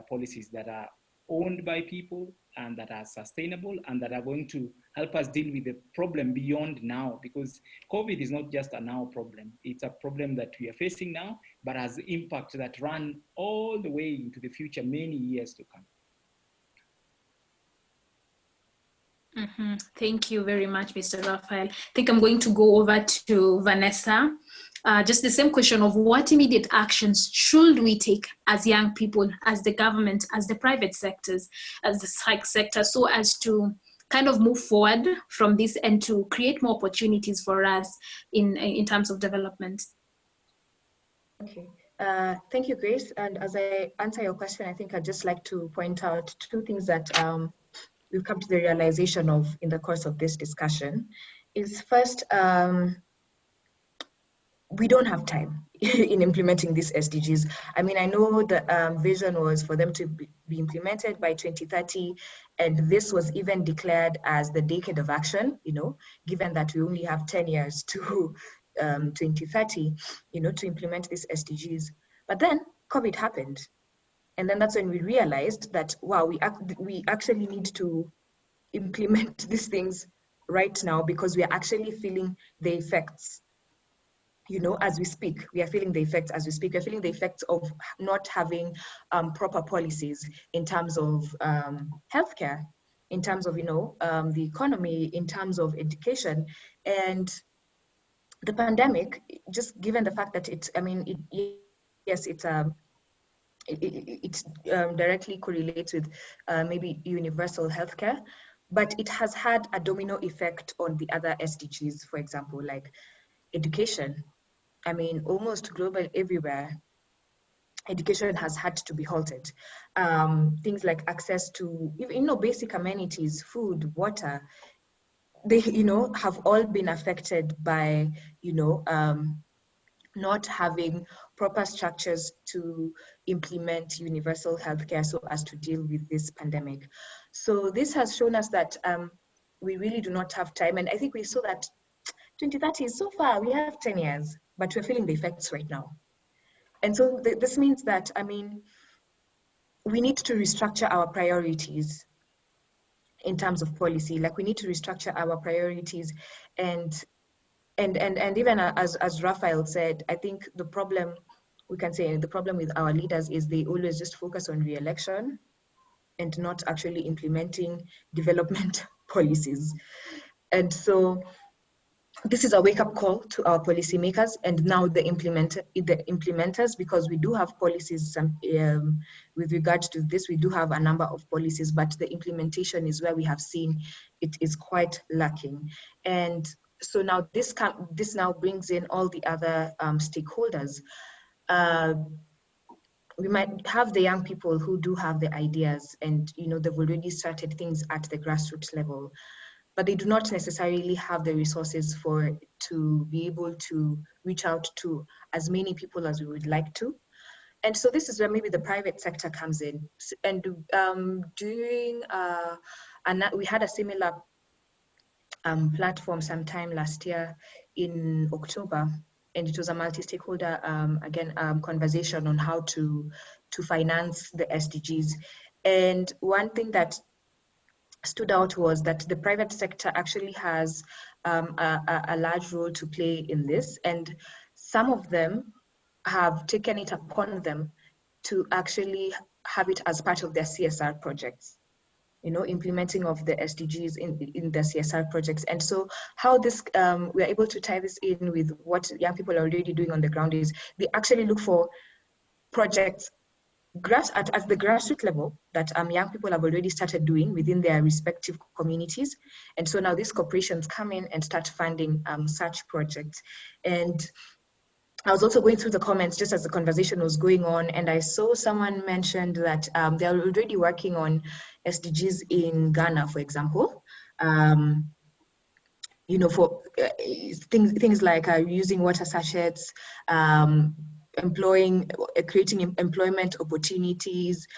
policies that are owned by people and that are sustainable and that are going to help us deal with the problem beyond now, because COVID is not just a now problem. It's a problem that we are facing now, but has impact that run all the way into the future, many years to come. Thank you very much, Mr. Raphael. I think I'm going to go over to Vanessa. Just the same question of what immediate actions should we take as young people, as the government, as the private sectors, as the psych sector, so as to kind of move forward from this and to create more opportunities for us in terms of development. Okay. Thank you, Grace. And as I answer your question, I think I'd just like to point out two things that we've come to the realization of in the course of this discussion. Is first, we don't have time in implementing these SDGs. I mean, I know the vision was for them to be implemented by 2030, and this was even declared as the decade of action, you know, given that we only have 10 years to 2030, you know, to implement these SDGs. But then COVID happened. And then that's when we realized that, wow, we actually need to implement these things right now, because we are actually feeling the effects, you know, as we speak. We are feeling the effects as we speak. We're feeling the effects of not having proper policies in terms of healthcare, in terms of, you know, the economy, in terms of education. And the pandemic, just given the fact that it's, I mean, it directly correlates with maybe universal healthcare, but it has had a domino effect on the other SDGs, for example, like education. I mean, almost global everywhere, education has had to be halted. Things like access to, you know, basic amenities, food, water, they, you know, have all been affected by, you know, not having proper structures to implement universal healthcare so as to deal with this pandemic. So this has shown us that we really do not have time. And I think we saw that 2030 is so far, we have 10 years, but we're feeling the effects right now. And so this means that, I mean, we need to restructure our priorities in terms of policy. Like, we need to restructure our priorities, and even as Raphael said, I think the problem, we can say the problem with our leaders is they always just focus on re-election and not actually implementing development policies. And so this is a wake-up call to our policymakers and now the implementers, because we do have policies with regards to this. We do have a number of policies, but the implementation is where we have seen it is quite lacking. And so now this now brings in all the other stakeholders. We might have the young people who do have the ideas, and, you know, they've already started things at the grassroots level, but they do not necessarily have the resources to be able to reach out to as many people as we would like to. And so this is where maybe the private sector comes in. And during, we had a similar platform sometime last year in October, and it was a multi-stakeholder, conversation on how to finance the SDGs. And one thing that stood out was that the private sector actually has a large role to play in this, and some of them have taken it upon them to actually have it as part of their CSR projects, implementing of the SDGs in the CSR projects. And so how this, we are able to tie this in with what young people are already doing on the ground is they actually look for projects at the grassroots level that young people have already started doing within their respective communities. And so now these corporations come in and start funding such projects. And I was also going through the comments just as the conversation was going on, and I saw someone mentioned that they're already working on SDGs in Ghana, for example. For things like using water sachets, creating employment opportunities,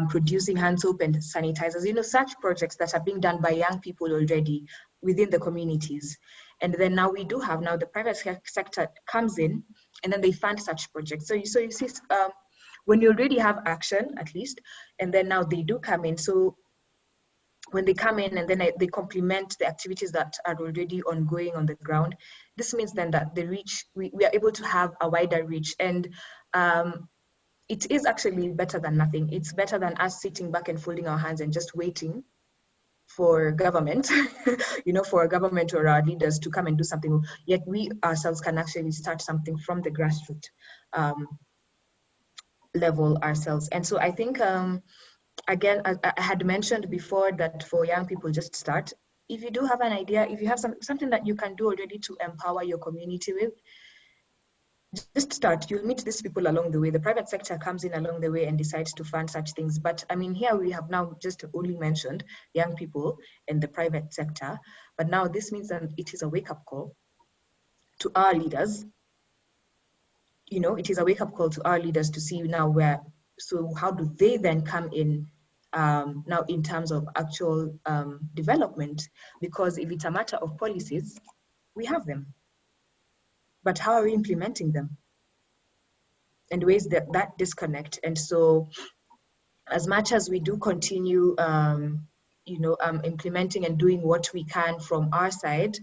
producing hand soap and sanitizers, such projects that are being done by young people already within the communities. And then now we do have, now the private sector comes in and then they fund such projects. So you see, when you already have action, at least, and then now they do come in. So when they come in and then they complement the activities that are already ongoing on the ground, this means then that the reach, we are able to have a wider reach. And it is actually better than nothing. It's better than us sitting back and folding our hands and just waiting for government, for a government or our leaders to come and do something. Yet we ourselves can actually start something from the grassroots level ourselves. And so I think, again, I had mentioned before that for young people, just start. If you do have an idea, if you have something that you can do already to empower your community with, just start. You'll meet these people along the way. The private sector comes in along the way and decides to fund such things. But I mean, here we have now just only mentioned young people and the private sector. But now this means that it is a wake-up call to our leaders. It is a wake-up call to our leaders to see now so how do they then come in now in terms of actual development? Because if it's a matter of policies, we have them. But how are we implementing them? And where's that disconnect? And so as much as we do continue implementing and doing what we can from our side,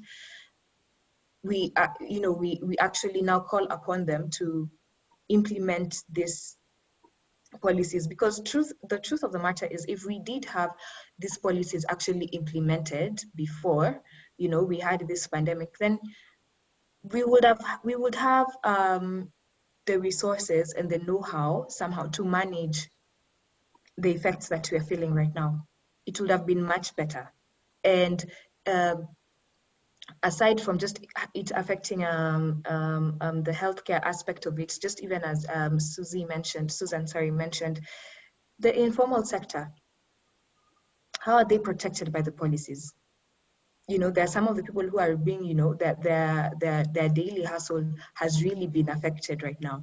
we actually now call upon them to implement this policies, because the truth of the matter is, if we did have these policies actually implemented before we had this pandemic, then we would have the resources and the know-how somehow to manage the effects that we're feeling right now. It would have been much better. And aside from just it affecting the healthcare aspect of it, just even as Suzanne mentioned, the informal sector, how are they protected by the policies? There are some of the people who are being, that their daily hustle has really been affected right now.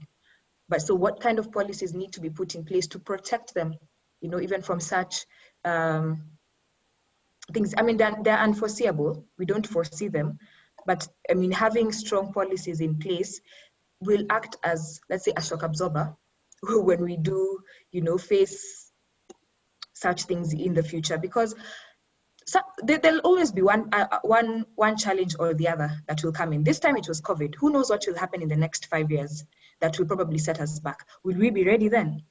But so what kind of policies need to be put in place to protect them, even from such things? I mean, they're unforeseeable. We don't foresee them. But I mean, having strong policies in place will act as, let's say, a shock absorber when we do, face such things in the future. Because there'll always be one challenge or the other that will come in. This time it was COVID. Who knows what will happen in the next 5 years that will probably set us back? Will we be ready then?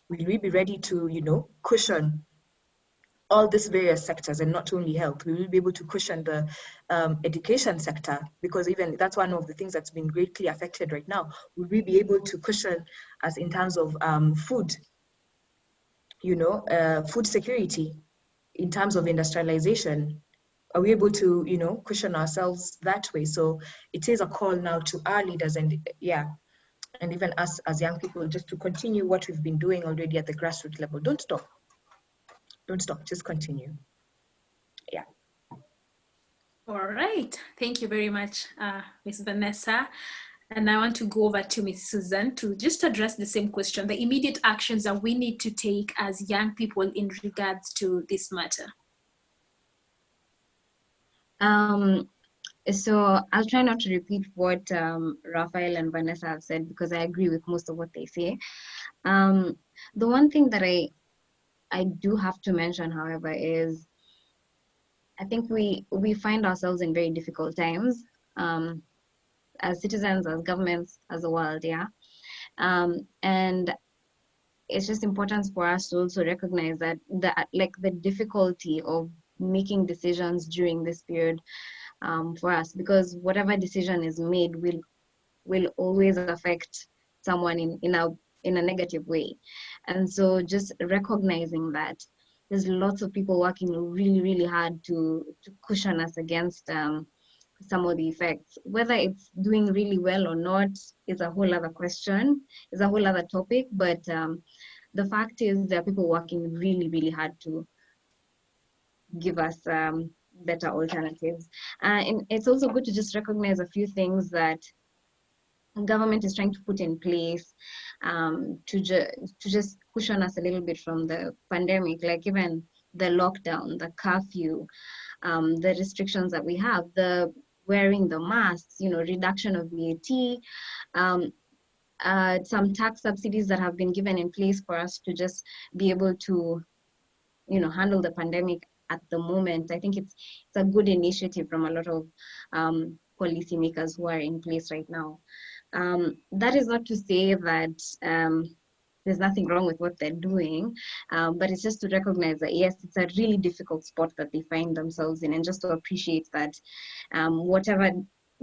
Will we be ready to, cushion all these various sectors, and not only health? We will be able to cushion the education sector, because even that's one of the things that's been greatly affected right now. Will we be able to cushion us in terms of food, food security? In terms of industrialization, are we able to, cushion ourselves that way? So it is a call now to our leaders and even us as young people, just to continue what we've been doing already at the grassroots level. Don't stop. Don't stop, just continue. Yeah. All right, thank you very much, Ms. Vanessa. And I want to go over to Ms. Suzanne to just address the same question, the immediate actions that we need to take as young people in regards to this matter. So I'll try not to repeat what Raphael and Vanessa have said, because I agree with most of what they say. The one thing that I do have to mention, however, is I think we find ourselves in very difficult times, as citizens, as governments, as a world, yeah. And it's just important for us to also recognize that the difficulty of making decisions during this period for us, because whatever decision is made will always affect someone in a negative way. And so just recognizing that there's lots of people working really, really hard to cushion us against some of the effects. Whether it's doing really well or not is a whole other question, is a whole other topic. But the fact is there are people working really, really hard to give us better alternatives. And it's also good to just recognize a few things that government is trying to put in place to just cushion us a little bit from the pandemic, like even the lockdown, the curfew, the restrictions that we have, the wearing the masks, reduction of VAT, some tax subsidies that have been given in place for us to just be able to, handle the pandemic at the moment. I think it's a good initiative from a lot of policymakers who are in place right now. That is not to say that there's nothing wrong with what they're doing, but it's just to recognize that, yes, it's a really difficult spot that they find themselves in, and just to appreciate that whatever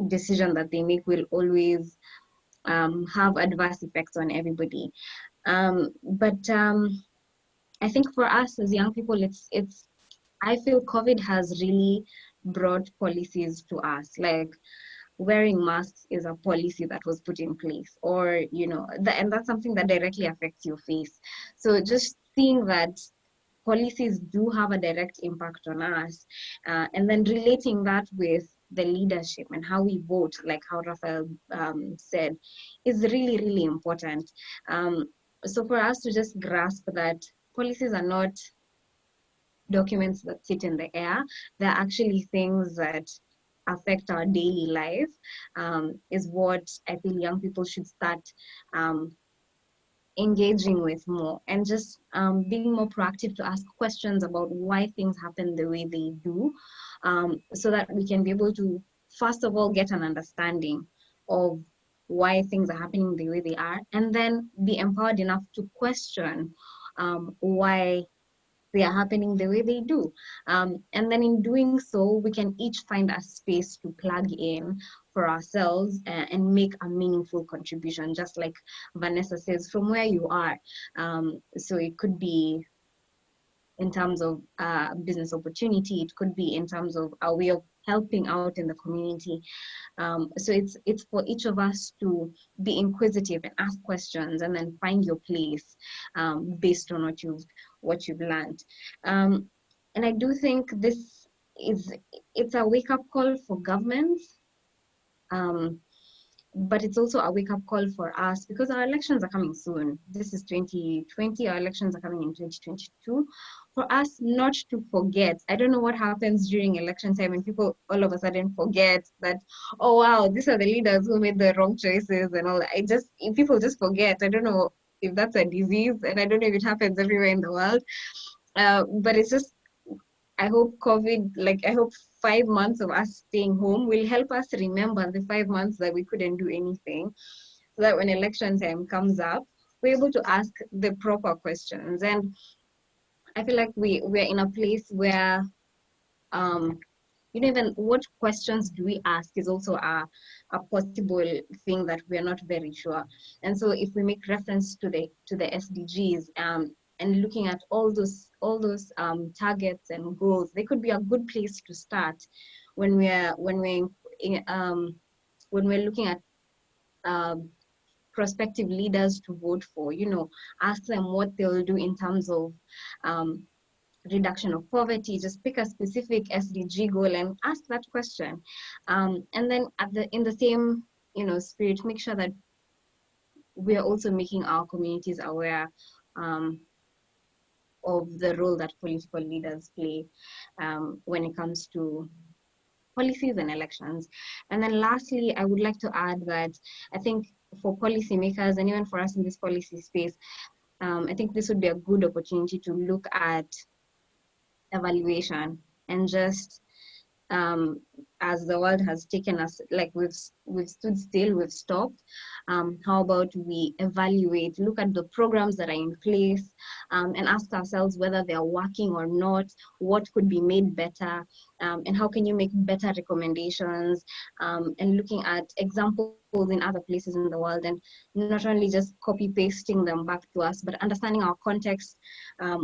decision that they make will always have adverse effects on everybody. But I think for us as young people, I feel COVID has really brought policies to us, like wearing masks is a policy that was put in place, or and that's something that directly affects your face. So just seeing that policies do have a direct impact on us, and then relating that with the leadership and how we vote, like how Raphael said, is really, really important. So for us to just grasp that policies are not documents that sit in the air, they're actually things that affect our daily life, is what I feel young people should start engaging with more, and just being more proactive to ask questions about why things happen the way they do, so that we can be able to, first of all, get an understanding of why things are happening the way they are, and then be empowered enough to question why they are happening the way they do. And then in doing so, we can each find a space to plug in for ourselves and make a meaningful contribution, just like Vanessa says, from where you are. So it could be in terms of business opportunity, it could be in terms of a way of helping out in the community. So it's for each of us to be inquisitive and ask questions, and then find your place based on what you've learned. And I do think it's a wake-up call for governments, but it's also a wake-up call for us, because our elections are coming soon. This is 2020, our elections are coming in 2022. For us not to forget, I don't know what happens during election time and people all of a sudden forget that, oh wow, these are the leaders who made the wrong choices and all that. People just forget. I don't know if that's a disease, and I don't know if it happens everywhere in the world. But it's just, I hope I hope 5 months of us staying home will help us remember the 5 months that we couldn't do anything, so that when election time comes up, we're able to ask the proper questions. And I feel like we're in a place where, even what questions do we ask is also a possible thing that we're not very sure. And so if we make reference to the SDGs, and looking at all those targets and goals, they could be a good place to start when we're looking at prospective leaders to vote for. Ask them what they'll do in terms of reduction of poverty. Just pick a specific SDG goal and ask that question, and then in the same spirit, make sure that we are also making our communities aware of the role that political leaders play when it comes to policies and elections. And then lastly, I would like to add that I think for policymakers and even for us in this policy space, I think this would be a good opportunity to look at evaluation and just as the world has taken us, like we've stood still, we've stopped. How about we evaluate, look at the programs that are in place, and ask ourselves whether they are working or not, what could be made better, and how can you make better recommendations, and looking at examples in other places in the world, and not only just copy pasting them back to us, but understanding our context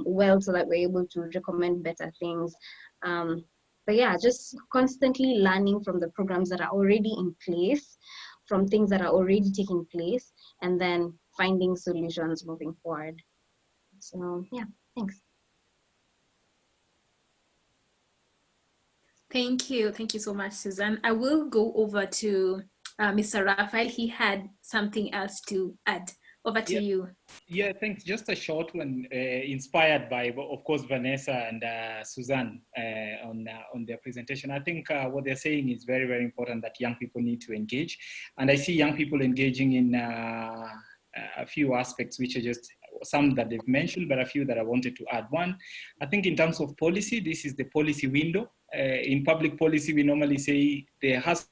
well, so that we're able to recommend better things. But yeah, just constantly learning from the programs that are already in place, from things that are already taking place, and then finding solutions moving forward. So yeah, thanks. Thank you. Thank you so much, Suzanne. I will go over to Mr. Raphael. He had something else to add. Over to you. Yeah, thanks. Just a short one, inspired by, of course, Vanessa and Suzanne on their presentation. I think what they're saying is very, very important, that young people need to engage. And I see young people engaging in a few aspects, which are just some that they've mentioned, but a few that I wanted to add. One, I think in terms of policy, this is the policy window. In public policy, we normally say there has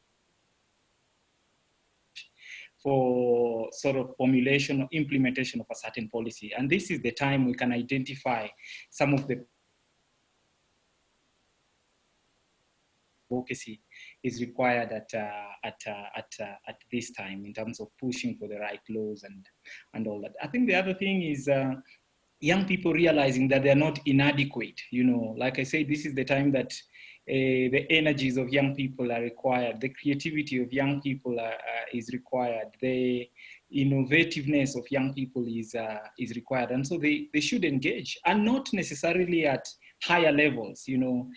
for sort of formulation or implementation of a certain policy. And this is the time we can identify some of the advocacy is required at this time in terms of pushing for the right laws and all that. I think the other thing is young people realizing that they're not inadequate. You know, like I say, this is the time that the energies of young people are required, the creativity of young people is required, the innovativeness of young people is required. And so they should engage, and not necessarily at higher levels. You know,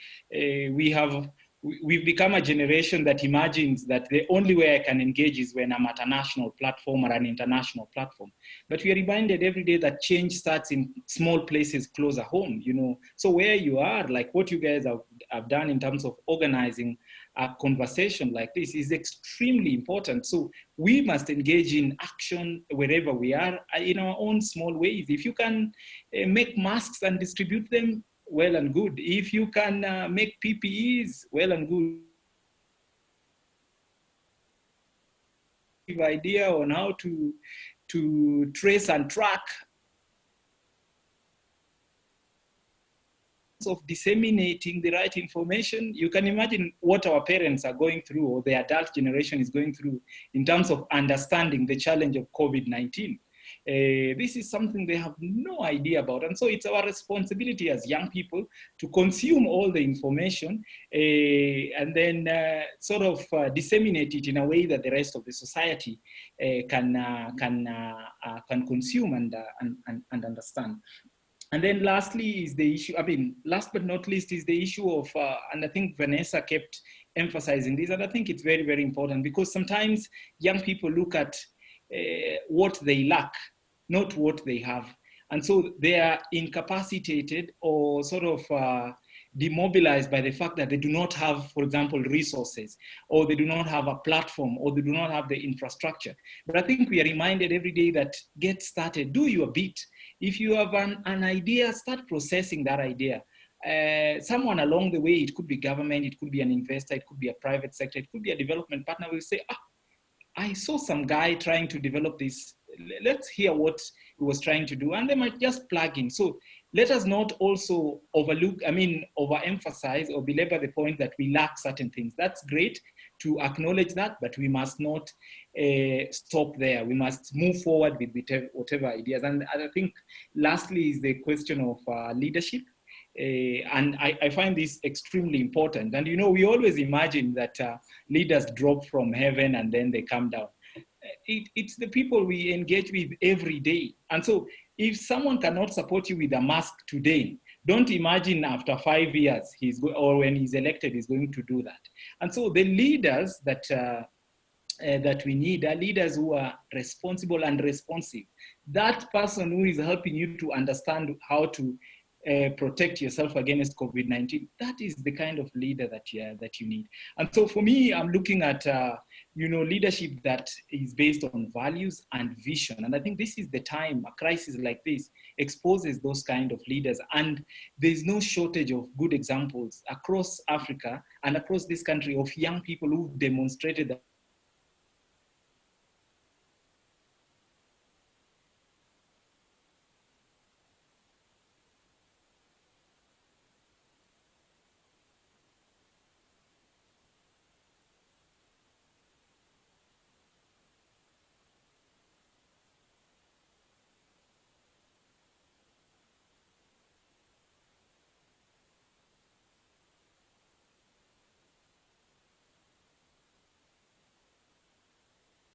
we've become a generation that imagines that the only way I can engage is when I'm at a national platform or an international platform. But we are reminded every day that change starts in small places closer home, you know. So where you are, like what you guys have done in terms of organizing a conversation like this is extremely important. So we must engage in action wherever we are in our own small ways. If you can make masks and distribute them, well and good. If you can make PPEs, well and good. Idea on how to trace and track of disseminating the right information. You can imagine what our parents are going through, or the adult generation is going through, in terms of understanding the challenge of COVID-19. This is something they have no idea about. And so it's our responsibility as young people to consume all the information and then sort of disseminate it in a way that the rest of the society can consume and understand. And then lastly is the issue, last but not least is the issue of, and I think Vanessa kept emphasizing this, and I think it's very, very important, because sometimes young people look at what they lack, not what they have. And so they are incapacitated or sort of demobilized by the fact that they do not have, for example, resources, or they do not have a platform, or they do not have the infrastructure. But I think we are reminded every day that get started, do your bit. If you have an idea, start processing that idea. Someone along the way, it could be government, it could be an investor, it could be a private sector, it could be a development partner, will say, I saw some guy trying to develop this. Let's hear what he was trying to do. And they might just plug in. So let us not also overemphasize or belabor the point that we lack certain things. That's great to acknowledge that, but we must not stop there. We must move forward with whatever ideas. And I think lastly is the question of leadership. And I find this extremely important. And, you know, we always imagine that leaders drop from heaven and then they come down. It's the people we engage with every day. And so if someone cannot support you with a mask today, don't imagine after 5 years or when he's elected, he's going to do that. And so the leaders that we need are leaders who are responsible and responsive. That person who is helping you to understand how to protect yourself against COVID-19. That is the kind of leader that you need. And so for me, I'm looking at leadership that is based on values and vision. And I think this is the time a crisis like this exposes those kind of leaders. And there's no shortage of good examples across Africa and across this country of young people who've demonstrated that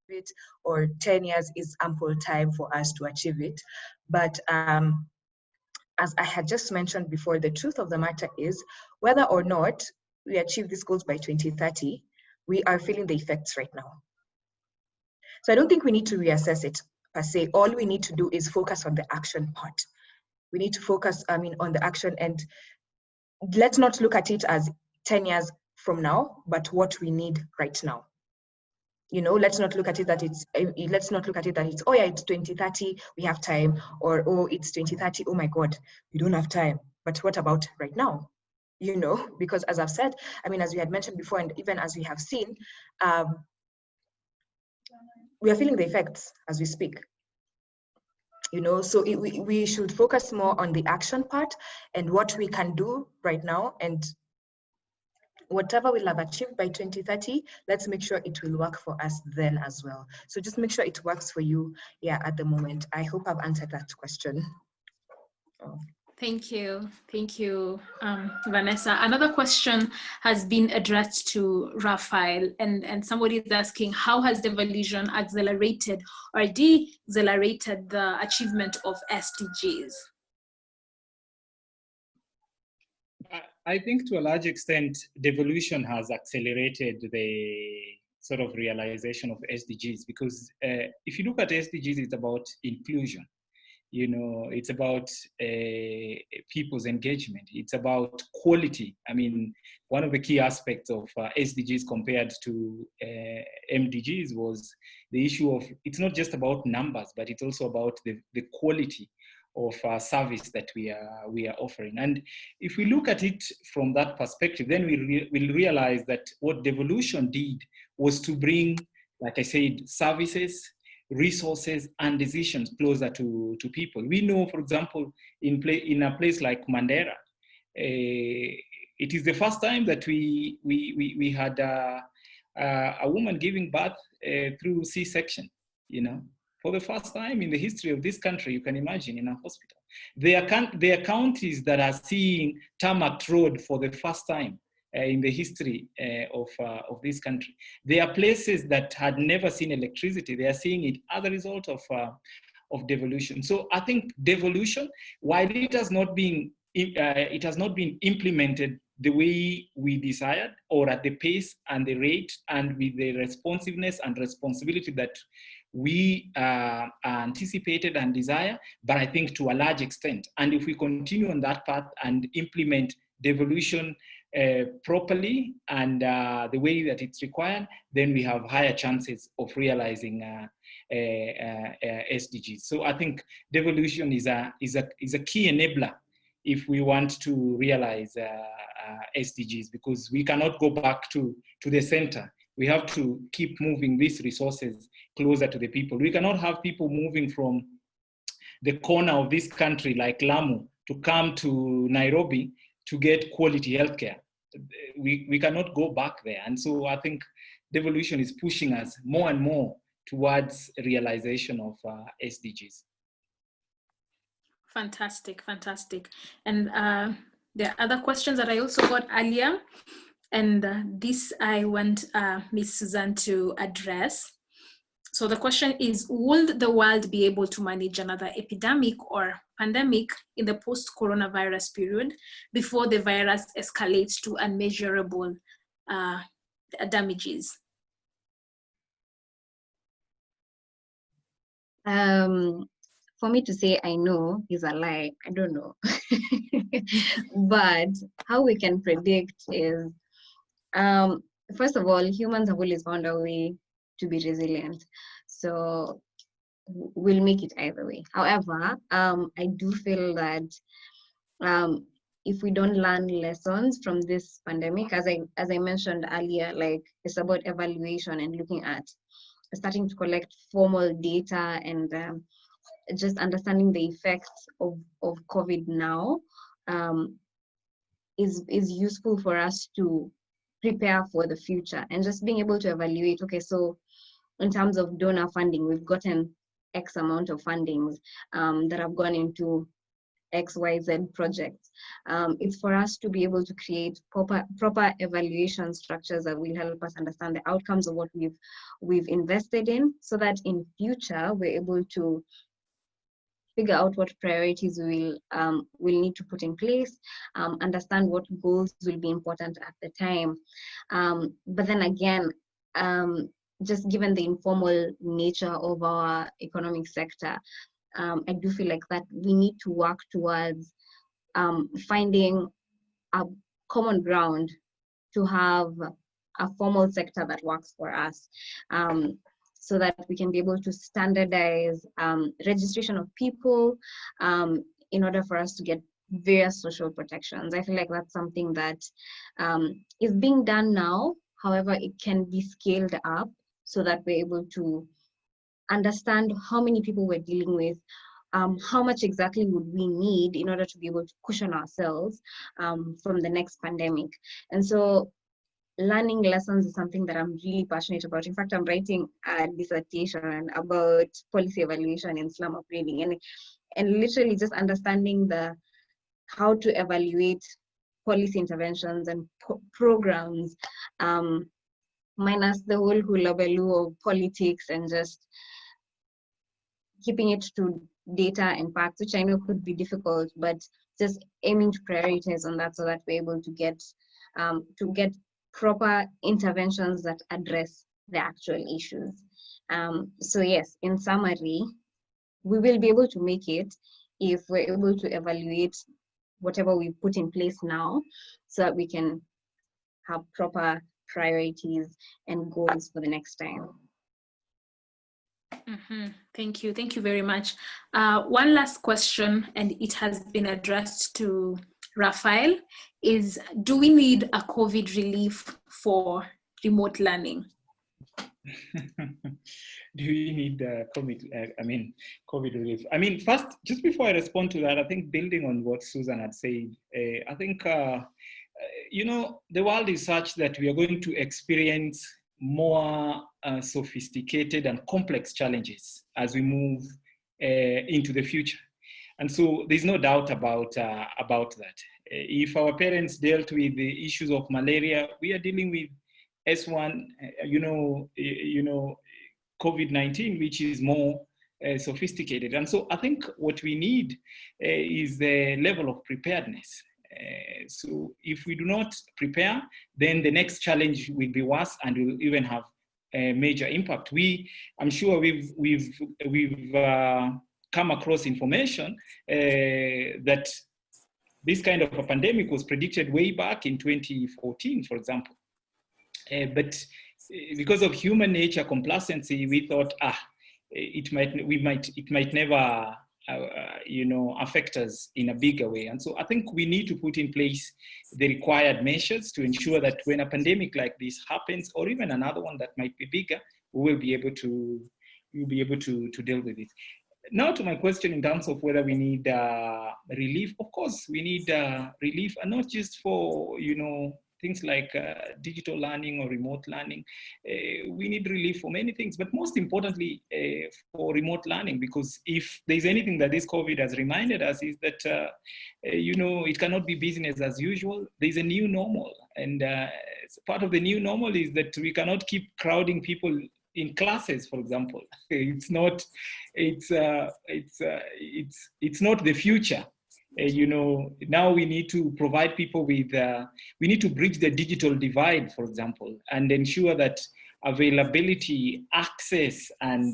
it, or 10 years is ample time for us to achieve it. But as I had just mentioned before, the truth of the matter is, whether or not we achieve these goals by 2030, we are feeling the effects right now. So I don't think we need to reassess it per se. All we need to do is focus on the action part. We need to focus, on the action, and let's not look at it as 10 years from now, but what we need right now. Let's not look at it that it's, oh yeah, it's 2030, we have time, or oh, it's 2030, oh my God, we don't have time. But what about right now? Because as I've said, as we had mentioned before, and even as we have seen, we are feeling the effects as we speak. So we should focus more on the action part and what we can do right now, and whatever we'll have achieved by 2030, let's make sure it will work for us then as well. So just make sure it works for you, at the moment. I hope I've answered that question. Oh. Thank you, Vanessa. Another question has been addressed to Raphael, and somebody is asking, how has devolution accelerated or decelerated the achievement of SDGs? I think to a large extent, devolution has accelerated the sort of realization of SDGs, because if you look at SDGs, it's about inclusion. It's about people's engagement. It's about quality. One of the key aspects of SDGs compared to MDGs was the issue of, it's not just about numbers, but it's also about the quality of service that we are offering. And if we look at it from that perspective, then we'll realize that what devolution did was to bring, like I said, services, resources, and decisions closer to people. We know, for example, in a place like Mandera, it is the first time that we had a woman giving birth through C-section, for the first time in the history of this country, you can imagine, in a hospital. There are counties that are seeing tarmac road for the first time in the history of this country. There are places that had never seen electricity. They are seeing it as a result of devolution. So I think devolution, while it has not been implemented the way we desired, or at the pace and the rate and with the responsiveness and responsibility that we anticipated and desire, but I think to a large extent. And if we continue on that path and implement devolution properly and the way that it's required, then we have higher chances of realizing SDGs. So I think devolution is a key enabler if we want to realize SDGs, because we cannot go back to the center. We have to keep moving these resources closer to the people. We cannot have people moving from the corner of this country, like Lamu, to come to Nairobi to get quality healthcare. We cannot go back there. And so I think devolution is pushing us more and more towards realization of SDGs. Fantastic. And there are other questions that I also got earlier. And this I want Ms. Suzanne to address. So the question is, will the world be able to manage another epidemic or pandemic in the post-coronavirus period before the virus escalates to unmeasurable damages? for me to say I know is a lie. I don't know. But how we can predict is, first of all, humans have always found a way to be resilient. So we'll make it either way. However, I do feel that if we don't learn lessons from this pandemic, as I mentioned earlier, like it's about evaluation and looking at starting to collect formal data and just understanding the effects of COVID now is useful for us to prepare for the future, and just being able to evaluate, okay, so in terms of donor funding, we've gotten X amount of fundings that have gone into XYZ projects. It's for us to be able to create proper evaluation structures that will help us understand the outcomes of what we've invested in, so that in future we're able to figure out what priorities we'll need to put in place, understand what goals will be important at the time. But then again, just given the informal nature of our economic sector, I do feel like that we need to work towards finding a common ground to have a formal sector that works for us, so that we can be able to standardize registration of people in order for us to get various social protections. I feel like that's something that is being done now. However, it can be scaled up so that we're able to understand how many people we're dealing with, how much exactly would we need in order to be able to cushion ourselves from the next pandemic. And so learning lessons is something that I'm really passionate about. In fact, I'm writing a dissertation about policy evaluation in slum upgrading, and literally just understanding how to evaluate policy interventions and programs, minus the whole hula-baloo of politics, and just keeping it to data and facts, which I know could be difficult, but just aiming to prioritize on that so that we're able to get proper interventions that address the actual issues. So yes, in summary, we will be able to make it if we're able to evaluate whatever we put in place now, so that we can have proper priorities and goals for the next time. Mm-hmm. Thank you very much. One last question, and it has been addressed to Raphael, is do we need a COVID relief for remote learning? Do we need COVID relief? I mean, first, just before I respond to that, I think building on what Suzanne had said, I think, the world is such that we are going to experience more sophisticated and complex challenges as we move into the future. And so there's no doubt about that. If our parents dealt with the issues of malaria, we are dealing with S1, COVID-19, which is more sophisticated. And so I think what we need is the level of preparedness. So if we do not prepare, then the next challenge will be worse and will even have a major impact. I'm sure we've come across information that this kind of a pandemic was predicted way back in 2014, for example. But because of human nature complacency, we thought, it might never affect us in a bigger way. And so I think we need to put in place the required measures to ensure that when a pandemic like this happens, or even another one that might be bigger, we'll be able to deal with it. Now to my question in terms of whether we need relief. Of course, we need relief, and not just for, things like digital learning or remote learning. We need relief for many things, but most importantly for remote learning, because if there's anything that this COVID has reminded us is that, it cannot be business as usual. There's a new normal, and part of the new normal is that we cannot keep crowding people in classes, for example. It's not the future. Now we need to provide people with, we need to bridge the digital divide, for example, and ensure that availability, access, and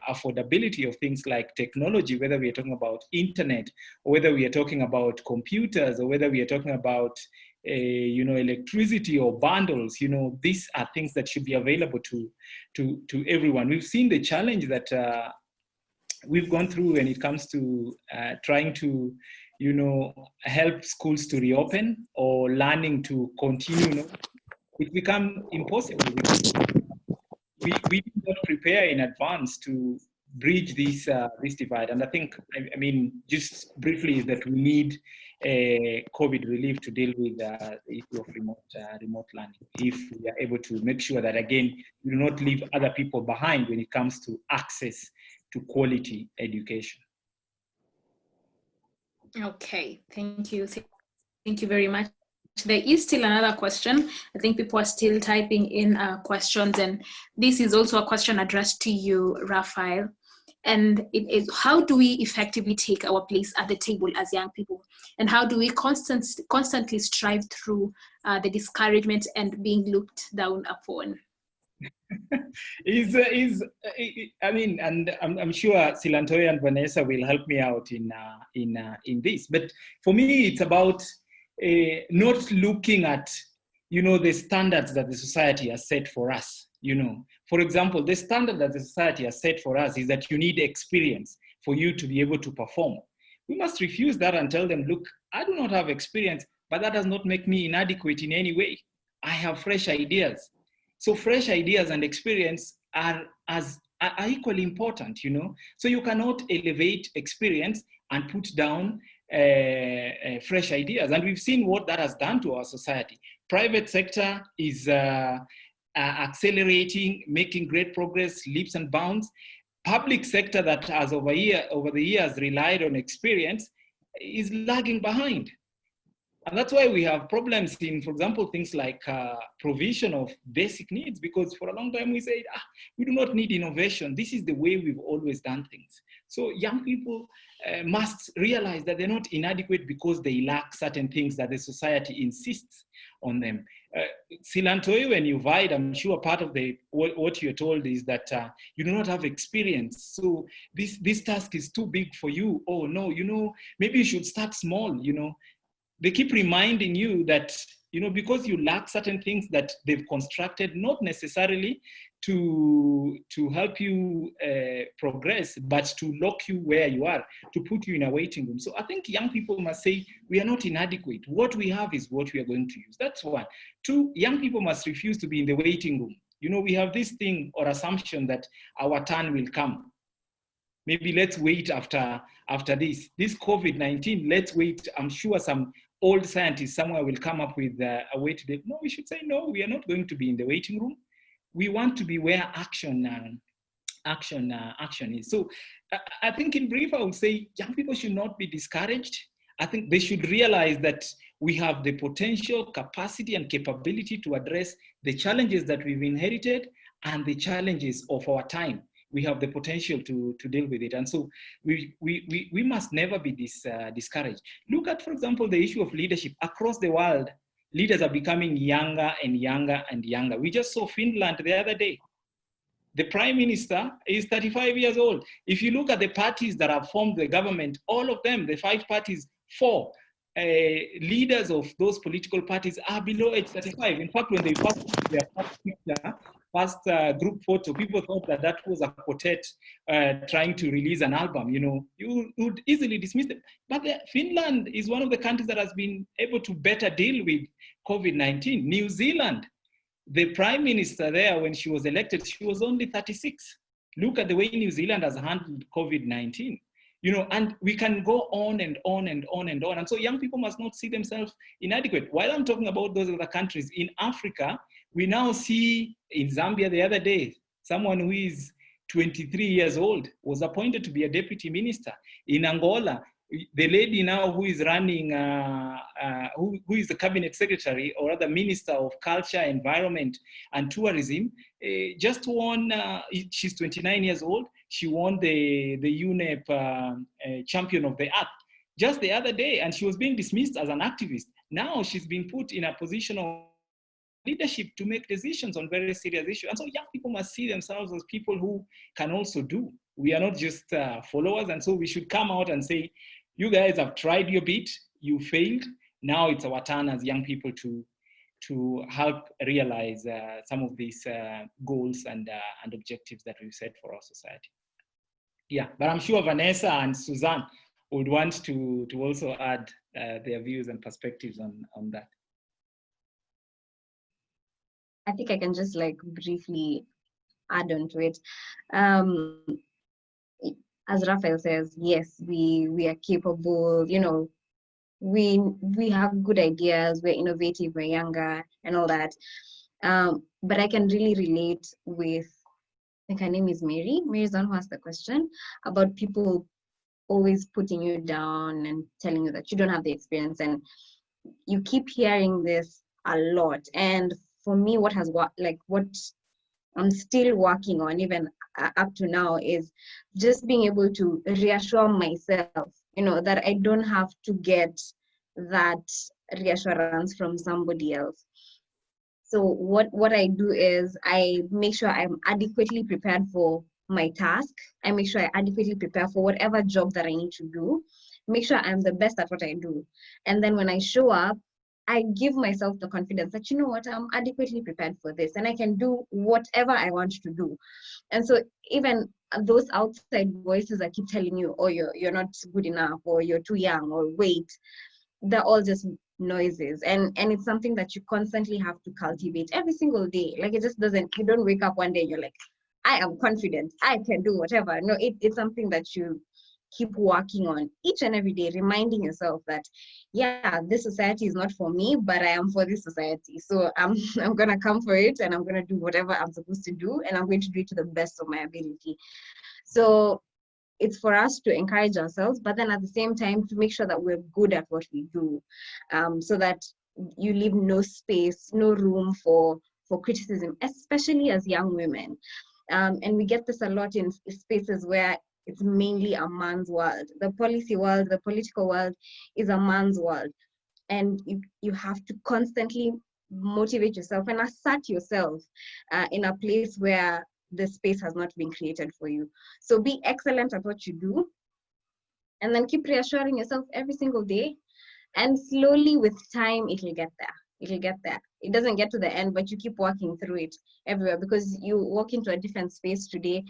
affordability of things like technology, whether we are talking about internet, or whether we are talking about computers, or whether we are talking about electricity or bundles, these are things that should be available to everyone. We've seen the challenge that we've gone through when it comes to trying to, help schools to reopen or learning to continue. It become impossible because we did not prepare in advance to bridge this divide. And I think, just briefly, is that we need COVID relief to deal with the issue of remote learning. If we are able to make sure that, again, we do not leave other people behind when it comes to access to quality education. Okay, thank you. Thank you very much. There is still another question. I think people are still typing in questions, and this is also a question addressed to you, Raphael. And it is, how do we effectively take our place at the table as young people? And how do we constantly strive through the discouragement and being looked down upon? And I'm sure Silantoi and Vanessa will help me out in this. But for me, it's about not looking at, the standards that the society has set for us. For example, the standard that the society has set for us is that you need experience for you to be able to perform. We must refuse that and tell them, look, I do not have experience, but that does not make me inadequate in any way. I have fresh ideas. So fresh ideas and experience are equally important, So you cannot elevate experience and put down fresh ideas. And we've seen what that has done to our society. Private sector is accelerating, making great progress, leaps and bounds. Public sector that has over the years relied on experience is lagging behind. And that's why we have problems in, for example, things like provision of basic needs, because for a long time we said, we do not need innovation. This is the way we've always done things. So young people must realize that they're not inadequate because they lack certain things that the society insists on them. Silantoi, when you vied, I'm sure part of what you're told is that you do not have experience. So this task is too big for you. Oh no, maybe you should start small, They keep reminding you that, because you lack certain things that they've constructed, not necessarily to help you progress, but to lock you where you are, to put you in a waiting room. So I think young people must say, we are not inadequate. What we have is what we are going to use. That's one. Two, young people must refuse to be in the waiting room. We have this thing or assumption that our turn will come. Maybe let's wait after this COVID-19, let's wait. I'm sure some old scientists somewhere will come up with a way to do it. No, we should say, no, we are not going to be in the waiting room. We want to be where action is. So I think in brief, I would say young people should not be discouraged. I think they should realize that we have the potential, capacity, and capability to address the challenges that we've inherited and the challenges of our time. We have the potential to deal with it. And so we must never be discouraged. Look at, for example, the issue of leadership. Across the world, leaders are becoming younger and younger and younger. We just saw Finland the other day. The prime minister is 35 years old. If you look at the parties that have formed the government, all of them, the 5 parties, 4 leaders of those political parties are below age 35. In fact, when they published their first picture, first group photo, people thought that was a quartet trying to release an album. You would easily dismiss them. But Finland is one of the countries that has been able to better deal with COVID-19. New Zealand, the prime minister there, when she was elected, she was only 36. Look at the way New Zealand has handled COVID-19. And we can go on and on and on and on. And so young people must not see themselves inadequate. While I'm talking about those other countries, in Africa, we now see in Zambia the other day, someone who is 23 years old was appointed to be a deputy minister. In Angola, the lady now who is running, who is the cabinet secretary or other minister of culture, environment, and tourism, just won, she's 29 years old. She won the UNEP Champion of the Earth just the other day, and she was being dismissed as an activist. Now she's been put in a position of leadership to make decisions on very serious issues. And so young people must see themselves as people who can also do. We are not just followers. And so we should come out and say, you guys have tried your bit, you failed. Now it's our turn as young people to help realize some of these goals and objectives that we've set for our society. Yeah, but I'm sure Vanessa and Suzanne would want to also add their views and perspectives on that. I think I can just like briefly add on to it. As Raphael says, yes, we are capable, you know, we have good ideas, we're innovative, we're younger and all that. But I can really relate with, I think her name is Mary. Mary's the one who asked the question about people always putting you down and telling you that you don't have the experience, and you keep hearing this a lot. And for me, what I'm still working on even up to now is just being able to reassure myself, you know, that I don't have to get that reassurance from somebody else. So what I do is I make sure I'm adequately prepared for my task. I make sure I adequately prepare for whatever job that I need to do. Make sure I'm the best at what I do. And then when I show up, I give myself the confidence that, you know what, I'm adequately prepared for this and I can do whatever I want to do. And so even those outside voices that keep telling you, oh, you're not good enough, or you're too young, or wait, they're all just noises. And it's something that you constantly have to cultivate every single day. Like, it just doesn't, you don't wake up one day and you're like, I am confident, I can do whatever. No, it's something that you keep working on each and every day, reminding yourself that, yeah, this society is not for me, but I am for this society. So I'm gonna come for it, and I'm gonna do whatever I'm supposed to do, and I'm going to do it to the best of my ability. So it's for us to encourage ourselves, but then at the same time to make sure that we're good at what we do, so that you leave no space, no room for criticism, especially as young women. And we get this a lot in spaces where it's mainly a man's world. The policy world, the political world is a man's world. And you have to constantly motivate yourself and assert yourself in a place where the space has not been created for you. So be excellent at what you do, and then keep reassuring yourself every single day. And slowly with time, it'll get there. It'll get there. It doesn't get to the end, but you keep working through it everywhere, because you walk into a different space today.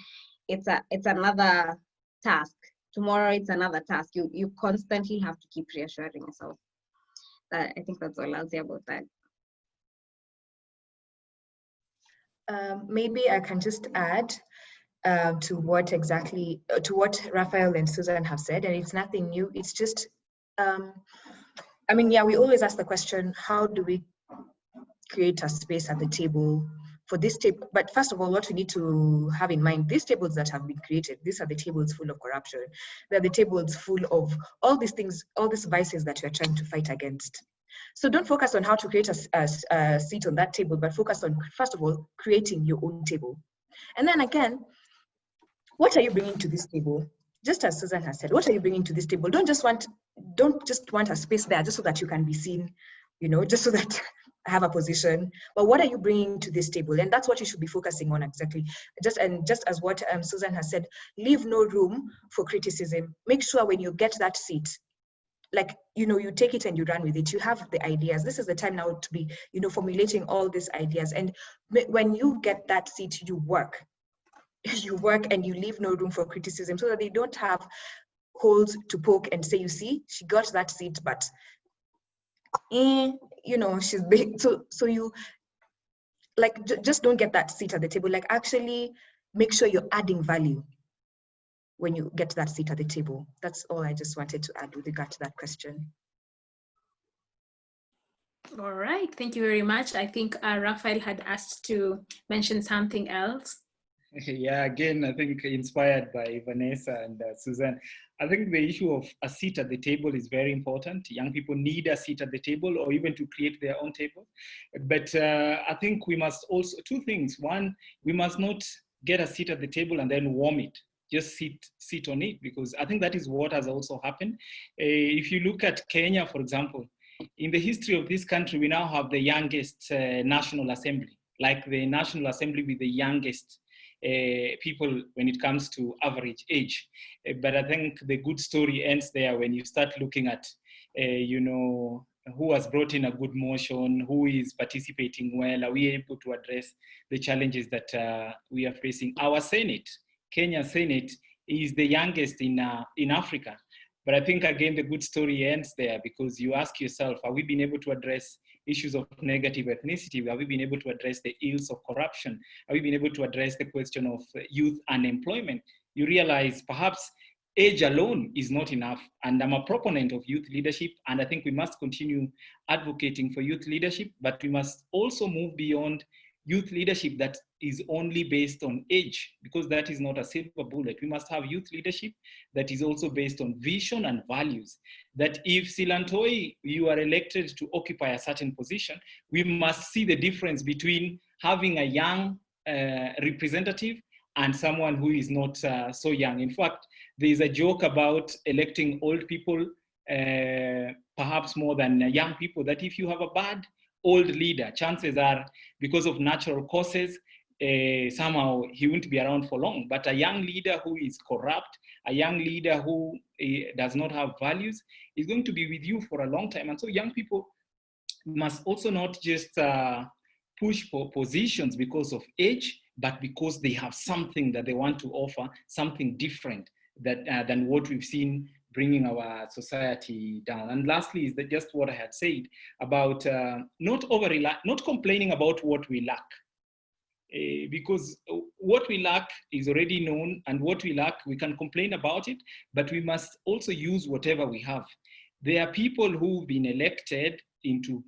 It's another task. Tomorrow it's another task. You constantly have to keep reassuring yourself. I think that's all I'll say about that. Maybe I can just add to what Raphael and Suzanne have said, and it's nothing new. It's just, I mean, yeah, we always ask the question, how do we create a space at the table for this table? But first of all, what we need to have in mind, these tables that have been created, these are the tables full of corruption. They're the tables full of all these things, all these vices that we're trying to fight against. So don't focus on how to create a seat on that table, but focus on, first of all, creating your own table. And then again, what are you bringing to this table? Just as Suzanne has said, what are you bringing to this table? Don't just want a space there just so that you can be seen, you know, just so that I have a position. But what are you bringing to this table? And that's what you should be focusing on exactly. Just as what Suzanne has said, leave no room for criticism. Make sure when you get that seat, like, you know, you take it and you run with it. You have the ideas. This is the time now to be, you know, formulating all these ideas. And when you get that seat, you work and you leave no room for criticism, so that they don't have holes to poke and say, you see, she got that seat, but you know, she's big. So you, like, just don't get that seat at the table. Like, actually make sure you're adding value when you get that seat at the table. That's all I just wanted to add with regard to that question. All right, thank you very much. I think Raphael had asked to mention something else. Yeah, again, I think inspired by Vanessa and Suzanne, I think the issue of a seat at the table is very important. Young people need a seat at the table, or even to create their own table. But I think we must also, two things. One, we must not get a seat at the table and then warm it. Just sit on it, because I think that is what has also happened. If you look at Kenya, for example, in the history of this country, we now have the youngest National Assembly, like the National Assembly with the youngest people when it comes to average age. But I think the good story ends there when you start looking at, you know, who has brought in a good motion, who is participating well, are we able to address the challenges that we are facing. Our Senate, Kenya Senate, is the youngest in Africa. But I think, again, the good story ends there, because you ask yourself, have we been able to address issues of negative ethnicity? Have we been able to address the ills of corruption? Have we been able to address the question of youth unemployment? You realize perhaps age alone is not enough. And I'm a proponent of youth leadership, and I think we must continue advocating for youth leadership, but we must also move beyond youth leadership that is only based on age, because that is not a silver bullet. We must have youth leadership that is also based on vision and values. That if Silantoi, you are elected to occupy a certain position, we must see the difference between having a young representative and someone who is not so young. In fact, there is a joke about electing old people, perhaps more than young people, that if you have a bad old leader, chances are, because of natural causes, somehow he won't be around for long. But a young leader who is corrupt, a young leader who does not have values, is going to be with you for a long time. And so young people must also not just push for positions because of age, but because they have something that they want to offer, something different than what we've seen bringing our society down. And lastly is that just what I had said about not complaining about what we lack. Because what we lack is already known, and what we lack, we can complain about it, but we must also use whatever we have. There are people who've been elected into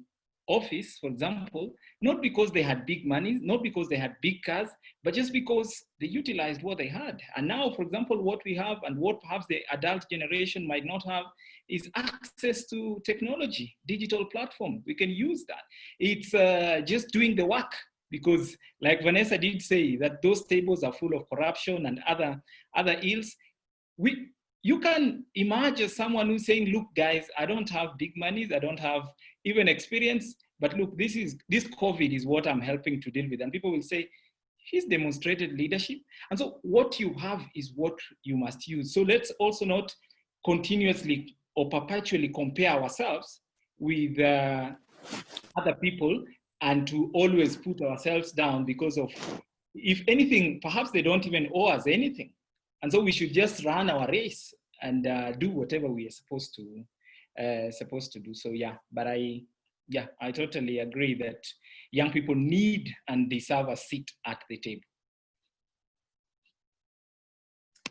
office, for example, not because they had big money, not because they had big cars, but just because they utilized what they had. And now, for example, what we have and what perhaps the adult generation might not have is access to technology, digital platform. We can use that. It's just doing the work, because like Vanessa did say, that those tables are full of corruption and other ills. You can imagine someone who's saying, look, guys, I don't have big monies, I don't have even experience, but look, this COVID is what I'm helping to deal with. And people will say, he's demonstrated leadership. And so what you have is what you must use. So let's also not continuously or perpetually compare ourselves with other people, and to always put ourselves down because of, if anything, perhaps they don't even owe us anything. And so we should just run our race and do whatever we are supposed to do. So yeah, but I totally agree that young people need and deserve a seat at the table.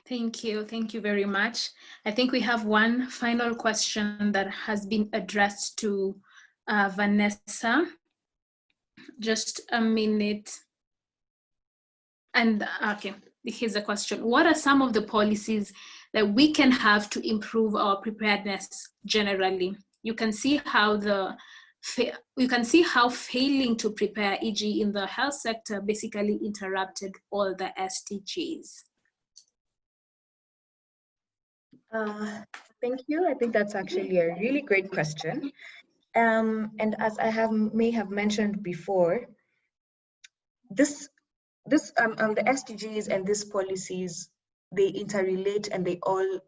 Thank you very much. I think we have one final question that has been addressed to Vanessa. Just a minute. And okay, here's a question. What are some of the policies that we can have to improve our preparedness generally? You can see how failing to prepare, e.g. in the health sector, basically interrupted all the SDGs. Thank you. I think that's actually a really great question. And as I may have mentioned before, the SDGs and these policies, they interrelate and they all,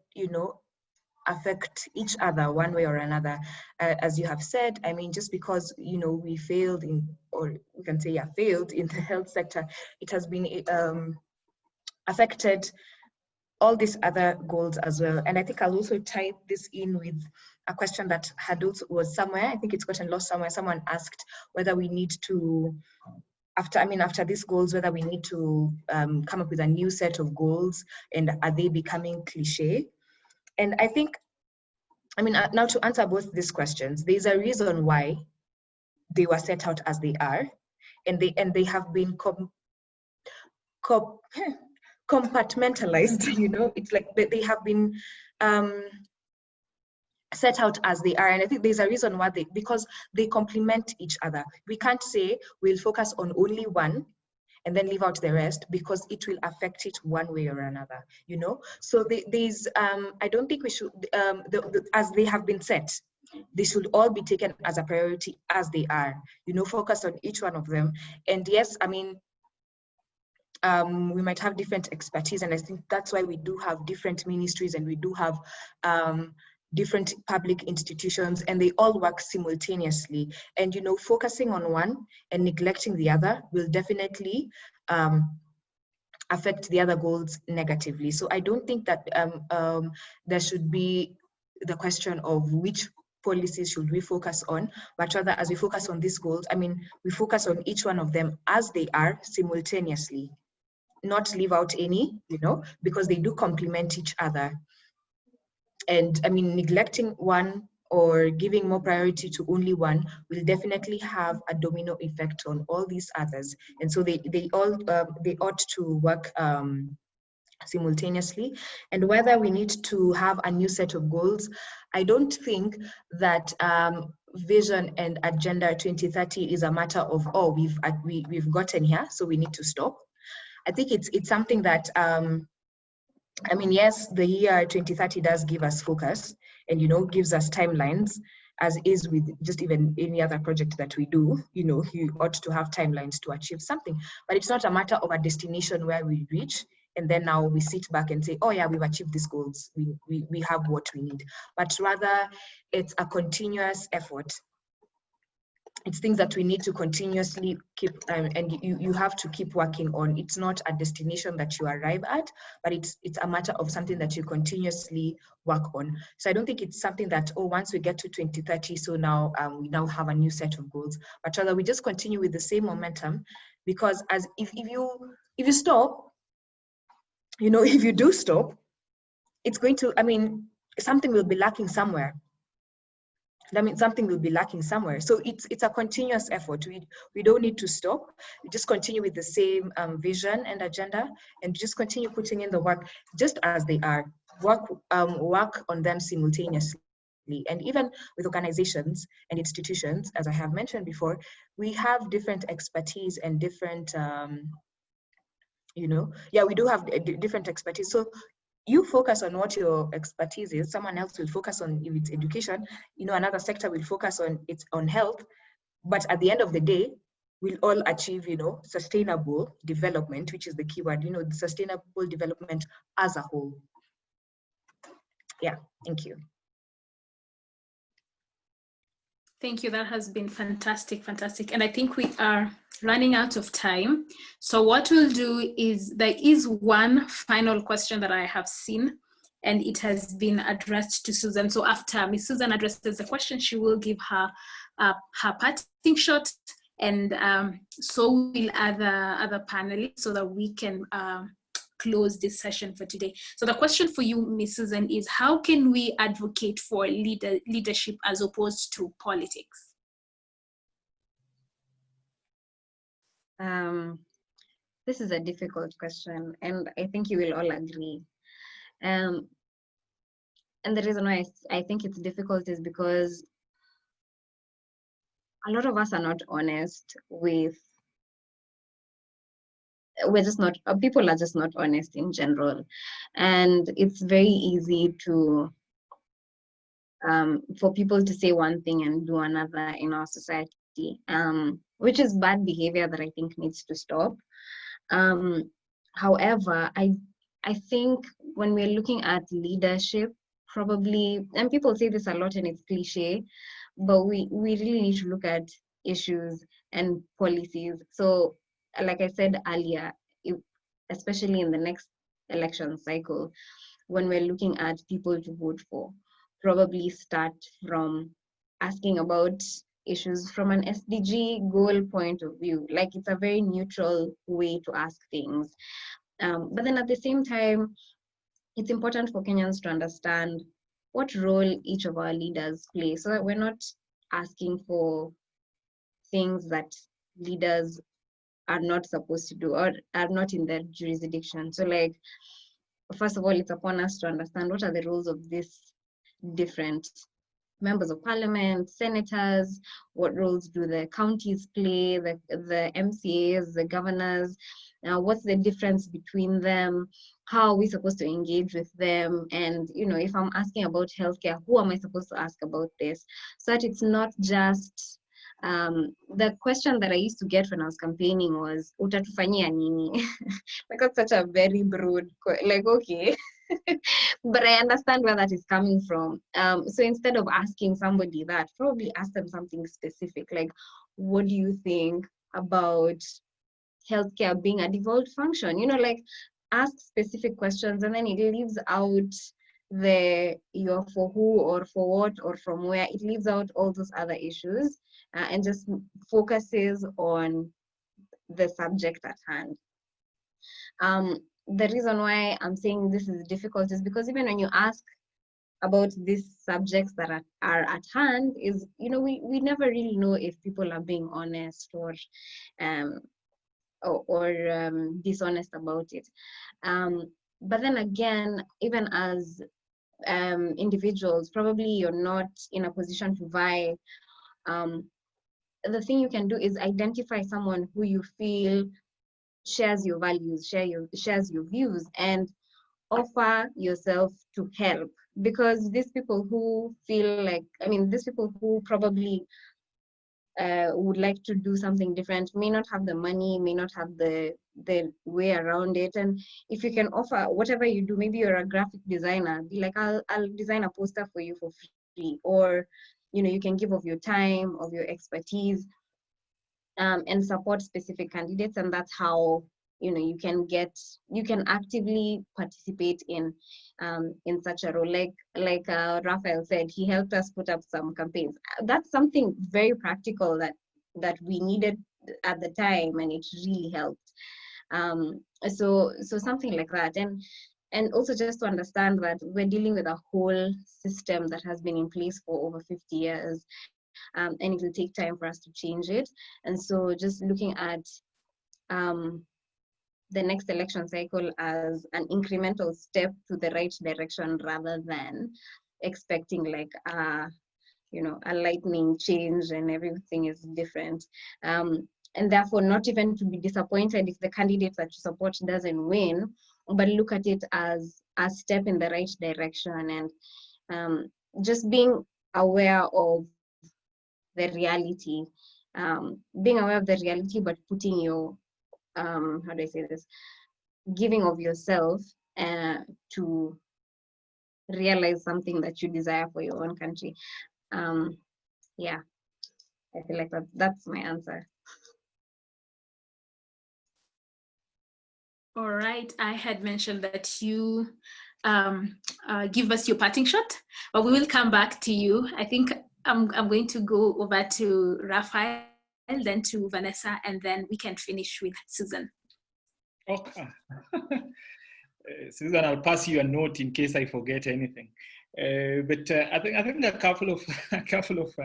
affect each other one way or another. As you have said, I mean, just because, we failed in, or we can say, failed in the health sector, it has been affected all these other goals as well. And I think I'll also tie this in with a question that was somewhere, I think it's gotten lost somewhere. Someone asked whether we need to, after these goals, whether we need to come up with a new set of goals, and are they becoming cliche? And I think, now to answer both these questions, there's a reason why they were set out as they are, and they have been compartmentalized. It's like they have been set out as they are, and I think there's a reason why because they complement each other. We can't say we'll focus on only one and then leave out the rest because it will affect it one way or another, you know? So there's, I don't think we should, as they have been set, they should all be taken as a priority as they are, you know, focus on each one of them. And yes, I mean, we might have different expertise, and I think that's why we do have different ministries and we do have different public institutions, and they all work simultaneously. And, you know, focusing on one and neglecting the other will definitely affect the other goals negatively. So I don't think that there should be the question of which policies should we focus on, but rather as we focus on these goals, I mean, we focus on each one of them as they are simultaneously, not leave out any, you know, because they do complement each other. And I mean, neglecting one or giving more priority to only one will definitely have a domino effect on all these others. And so they ought to work simultaneously. And whether we need to have a new set of goals, I don't think that vision and agenda 2030 is a matter of, oh, we've gotten here, so we need to stop. I think it's something that I mean, yes, the year 2030 does give us focus and, you know, gives us timelines, as is with just even any other project that we do. You know, you ought to have timelines to achieve something, but it's not a matter of a destination where we reach and then now we sit back and say, oh yeah, we've achieved these goals, we have what we need. But rather, it's a continuous effort. It's things that we need to continuously keep, and you have to keep working on. It's not a destination that you arrive at, but it's a matter of something that you continuously work on. So I don't think it's something that, oh, once we get to 2030, so now we now have a new set of goals, but rather we just continue with the same momentum, because as if you stop, you know, if you do stop, it's going to, I mean, something will be lacking somewhere. I mean, something will be lacking somewhere. So it's a continuous effort. We don't need to stop. We just continue with the same vision and agenda, and just continue putting in the work just as they are. Work on them simultaneously. And even with organizations and institutions, as I have mentioned before, we have different expertise and different, you know, yeah, we do have different expertise. So you focus on what your expertise is, someone else will focus on if it's education, you know, another sector will focus on its on health, but at the end of the day, we'll all achieve, you know, sustainable development, which is the keyword, you know, the sustainable development as a whole. Yeah, thank you. Thank you. That has been fantastic, fantastic. And I think we are running out of time. So what we'll do is, there is one final question that I have seen, and it has been addressed to Suzanne. So after Ms. Suzanne addresses the question, she will give her parting shot, and so will other panelists, so that we can close this session for today. So the question for you, Ms. Suzanne, is how can we advocate for leadership as opposed to politics? This is a difficult question, and I think you will all agree. And the reason why I think it's difficult is because a lot of us are not honest with, people are just not honest in general. And it's very easy to, for people to say one thing and do another in our society, which is bad behavior that I think needs to stop. However, I think when we're looking at leadership, probably, and people say this a lot and it's cliche, but we really need to look at issues and policies. So like I said earlier, especially in the next election cycle, when we're looking at people to vote for, probably start from asking about issues from an SDG goal point of view. Like, it's a very neutral way to ask things. But then at the same time, it's important for Kenyans to understand what role each of our leaders play, so that we're not asking for things that leaders are not supposed to do or are not in their jurisdiction. So, like, first of all, it's upon us to understand what are the roles of these different members of parliament, senators? What roles do the counties play, the MCAs, the governors? What's the difference between them? How are we supposed to engage with them? And, you know, if I'm asking about healthcare, who am I supposed to ask about this? So that it's not just, the question that I used to get when I was campaigning was, utatufanyia nini? Like, that's such a very broad, like, okay. But I understand where that is coming from. So instead of asking somebody that, probably ask them something specific, like, what do you think about healthcare being a devolved function? You know, like, ask specific questions, and then it leaves out the you're for who or for what or from where. It leaves out all those other issues and just focuses on the subject at hand. The reason why I'm saying this is difficult is because even when you ask about these subjects that are at hand, is, you know, we never really know if people are being honest or dishonest about it. But then again, even as individuals, probably you're not in a position to vie. The thing you can do is identify someone who you feel shares your values, shares your views, and offer yourself to help. Because these people who feel like, I mean, these people who probably would like to do something different may not have the money, may not have the way around it. And if you can offer whatever you do, maybe you're a graphic designer, be like, I'll design a poster for you for free. Or, you know, you can give of your time, of your expertise, and support specific candidates. And that's how, you know, you can actively participate in such a role. Like Raphael said, he helped us put up some campaigns. That's something very practical that we needed at the time, and it really helped. So something like that. And also just to understand that we're dealing with a whole system that has been in place for over 50 years. And it will take time for us to change it. And so just looking at the next election cycle as an incremental step to the right direction, rather than expecting like you know, a lightning change and everything is different. And therefore not even to be disappointed if the candidate that you support doesn't win, but look at it as a step in the right direction. And just being aware of the reality, being aware of the reality, but putting your, how do I say this, giving of yourself to realize something that you desire for your own country. Yeah, I feel like that's my answer. All right, I had mentioned that you give us your parting shot, but we will come back to you. I think I'm going to go over to Raphael, then to Vanessa, and then we can finish with Suzanne. Okay. Suzanne, I'll pass you a note in case I forget anything. But I think a couple of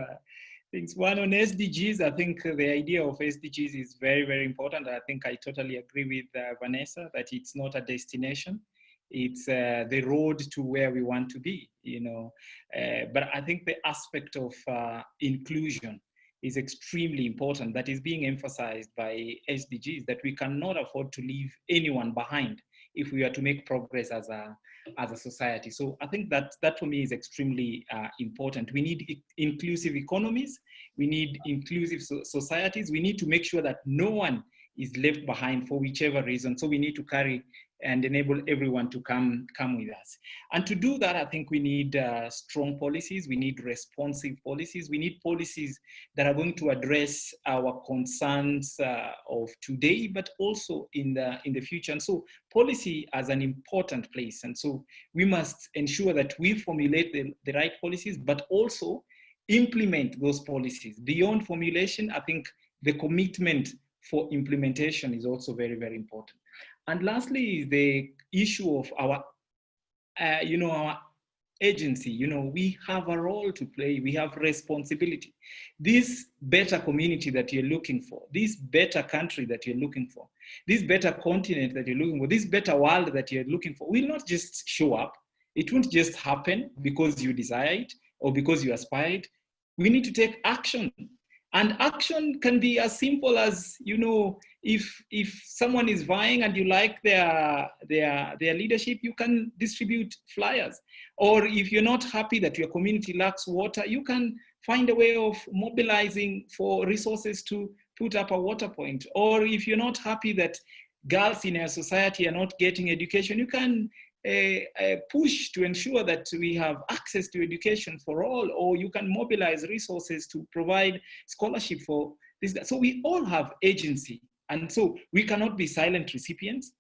things. One, on SDGs, I think the idea of SDGs is very, very important. I think I totally agree with Vanessa that it's not a destination. It's the road to where we want to be, you know. But I think the aspect of inclusion is extremely important. That is being emphasized by SDGs, that we cannot afford to leave anyone behind if we are to make progress as a society. So I think that for me is extremely important. We need inclusive economies. We need inclusive societies. We need to make sure that no one is left behind for whichever reason. So we need to carry and enable everyone to come with us. And to do that, I think we need strong policies. We need responsive policies. We need policies that are going to address our concerns of today, but also in the future. And so policy as an important place. And so we must ensure that we formulate the right policies, but also implement those policies. Beyond formulation, I think the commitment for implementation is also very, very important. And lastly, is the issue of our, our agency. We have a role to play. We have responsibility. This better community that you're looking for, this better country that you're looking for, this better continent that you're looking for, this better world that you're looking for will not just show up. It won't just happen because you desire it or because you aspired. We need to take action. And action can be as simple as, you know, if someone is vying and you like their leadership, you can distribute flyers. Or if you're not happy that your community lacks water, you can find a way of mobilizing for resources to put up a water point. Or if you're not happy that girls in our society are not getting education, you can push to ensure that we have access to education for all, or you can mobilize resources to provide scholarship for this. So we all have agency. And so we cannot be silent recipients.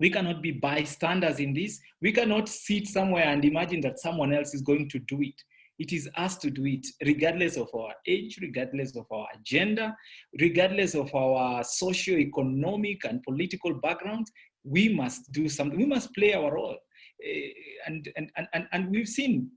We cannot be bystanders in this. We cannot sit somewhere and imagine that someone else is going to do it. It is us to do it, regardless of our age, regardless of our gender, regardless of our socio-economic and political background. We must do something. We must play our role. And we've seen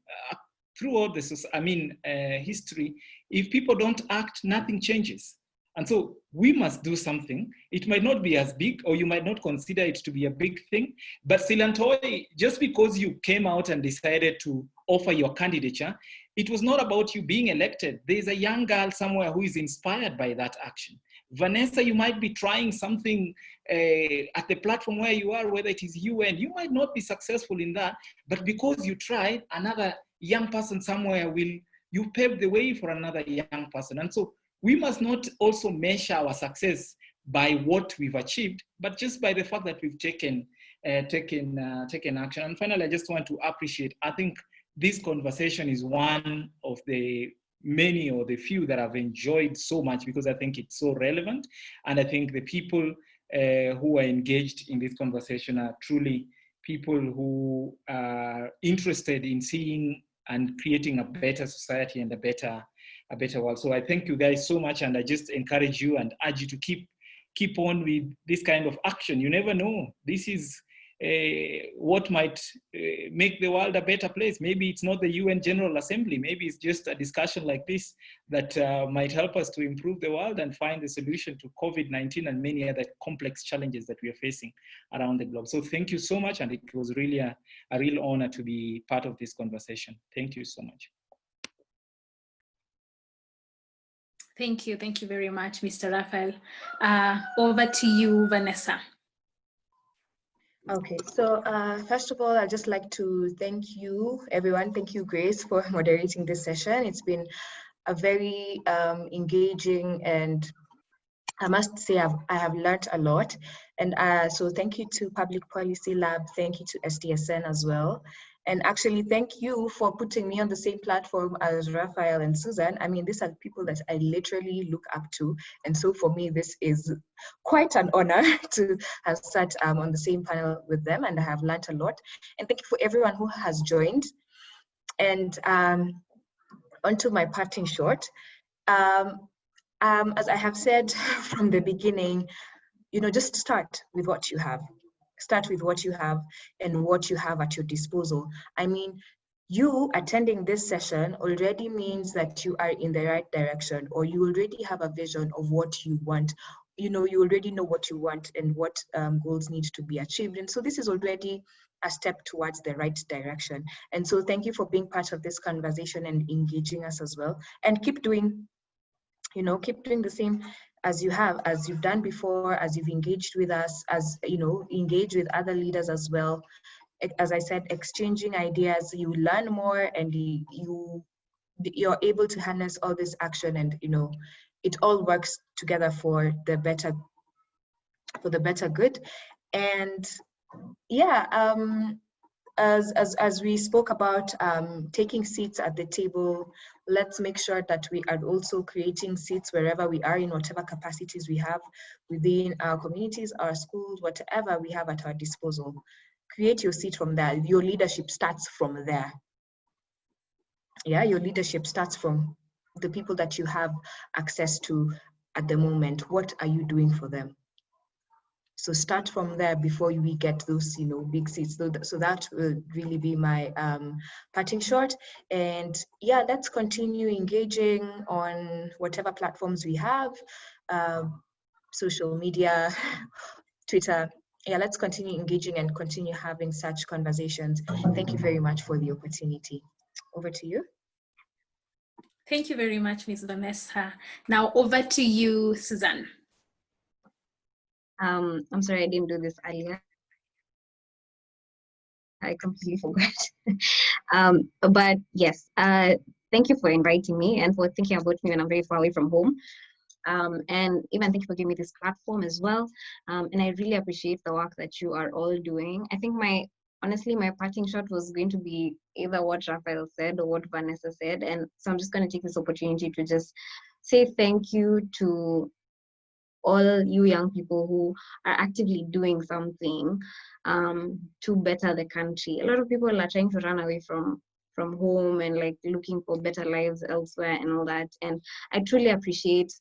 throughout history, if people don't act, nothing changes. And so we must do something. It might not be as big, or you might not consider it to be a big thing, but Silantoi, just because you came out and decided to offer your candidature, it was not about you being elected. There's a young girl somewhere who is inspired by that action. Vanessa, you might be trying something at the platform where you are, whether it is UN, you might not be successful in that, but because you tried, another young person somewhere you paved the way for another young person. And so we must not also measure our success by what we've achieved, but just by the fact that we've taken action. And finally, I just want to appreciate, I think this conversation is one of the many or the few that I've enjoyed so much, because I think it's so relevant. And I think the people who are engaged in this conversation are truly people who are interested in seeing and creating a better society and a better world. So I thank you guys so much, and I just encourage you and urge you to keep on with this kind of action. You never know. This is what might make the world a better place. Maybe it's not the UN General Assembly. Maybe it's just a discussion like this that might help us to improve the world and find the solution to COVID-19 and many other complex challenges that we are facing around the globe. So thank you so much. And it was really a real honor to be part of this conversation. Thank you so much. Thank you very much, Mr. Raphael. Over to you, Vanessa. Okay, so first of all, I'd just like to thank you, everyone. Thank you, Grace, for moderating this session. It's been a very engaging, and I must say I have learned a lot. And so thank you to Public Policy Lab, thank you to SDSN as well. And actually, thank you for putting me on the same platform as Raphael and Suzanne. I mean, these are people that I literally look up to. And so for me, this is quite an honor to have sat on the same panel with them, and I have learned a lot. And thank you for everyone who has joined. And onto my parting shot. As I have said from the beginning, just start with what you have. Start with what you have and what you have at your disposal. I mean, you attending this session already means that you are in the right direction, or you already have a vision of what you want. You already know what you want and what goals need to be achieved. And so this is already a step towards the right direction. And so thank you for being part of this conversation and engaging us as well. And keep doing the same as you've done before, as you've engaged with us, as engage with other leaders as well. As I said, exchanging ideas, you learn more, and you're able to harness all this action, and it all works together for the better good. And yeah, as we spoke about taking seats at the table, let's make sure that we are also creating seats wherever we are, in whatever capacities we have within our communities, our schools, whatever we have at our disposal. Create your seat from there. Your leadership starts from there. Yeah, your leadership starts from the people that you have access to at the moment. What are you doing for them? So start from there before we get those, big seats. So that will really be my parting shot. And yeah, let's continue engaging on whatever platforms we have, social media, Twitter. Yeah, let's continue engaging and continue having such conversations. Thank you very much for the opportunity. Over to you. Thank you very much, Ms. Vanessa. Now over to you, Suzanne. I'm sorry I didn't do this earlier. I completely forgot. But yes, thank you for inviting me and for thinking about me when I'm very far away from home. And even thank you for giving me this platform as well. And I really appreciate the work that you are all doing. I think honestly, my parting shot was going to be either what Raphael said or what Vanessa said. And so I'm just going to take this opportunity to just say thank you to all you young people who are actively doing something to better the country. A lot of people are trying to run away from home and like looking for better lives elsewhere and all that. And I truly appreciate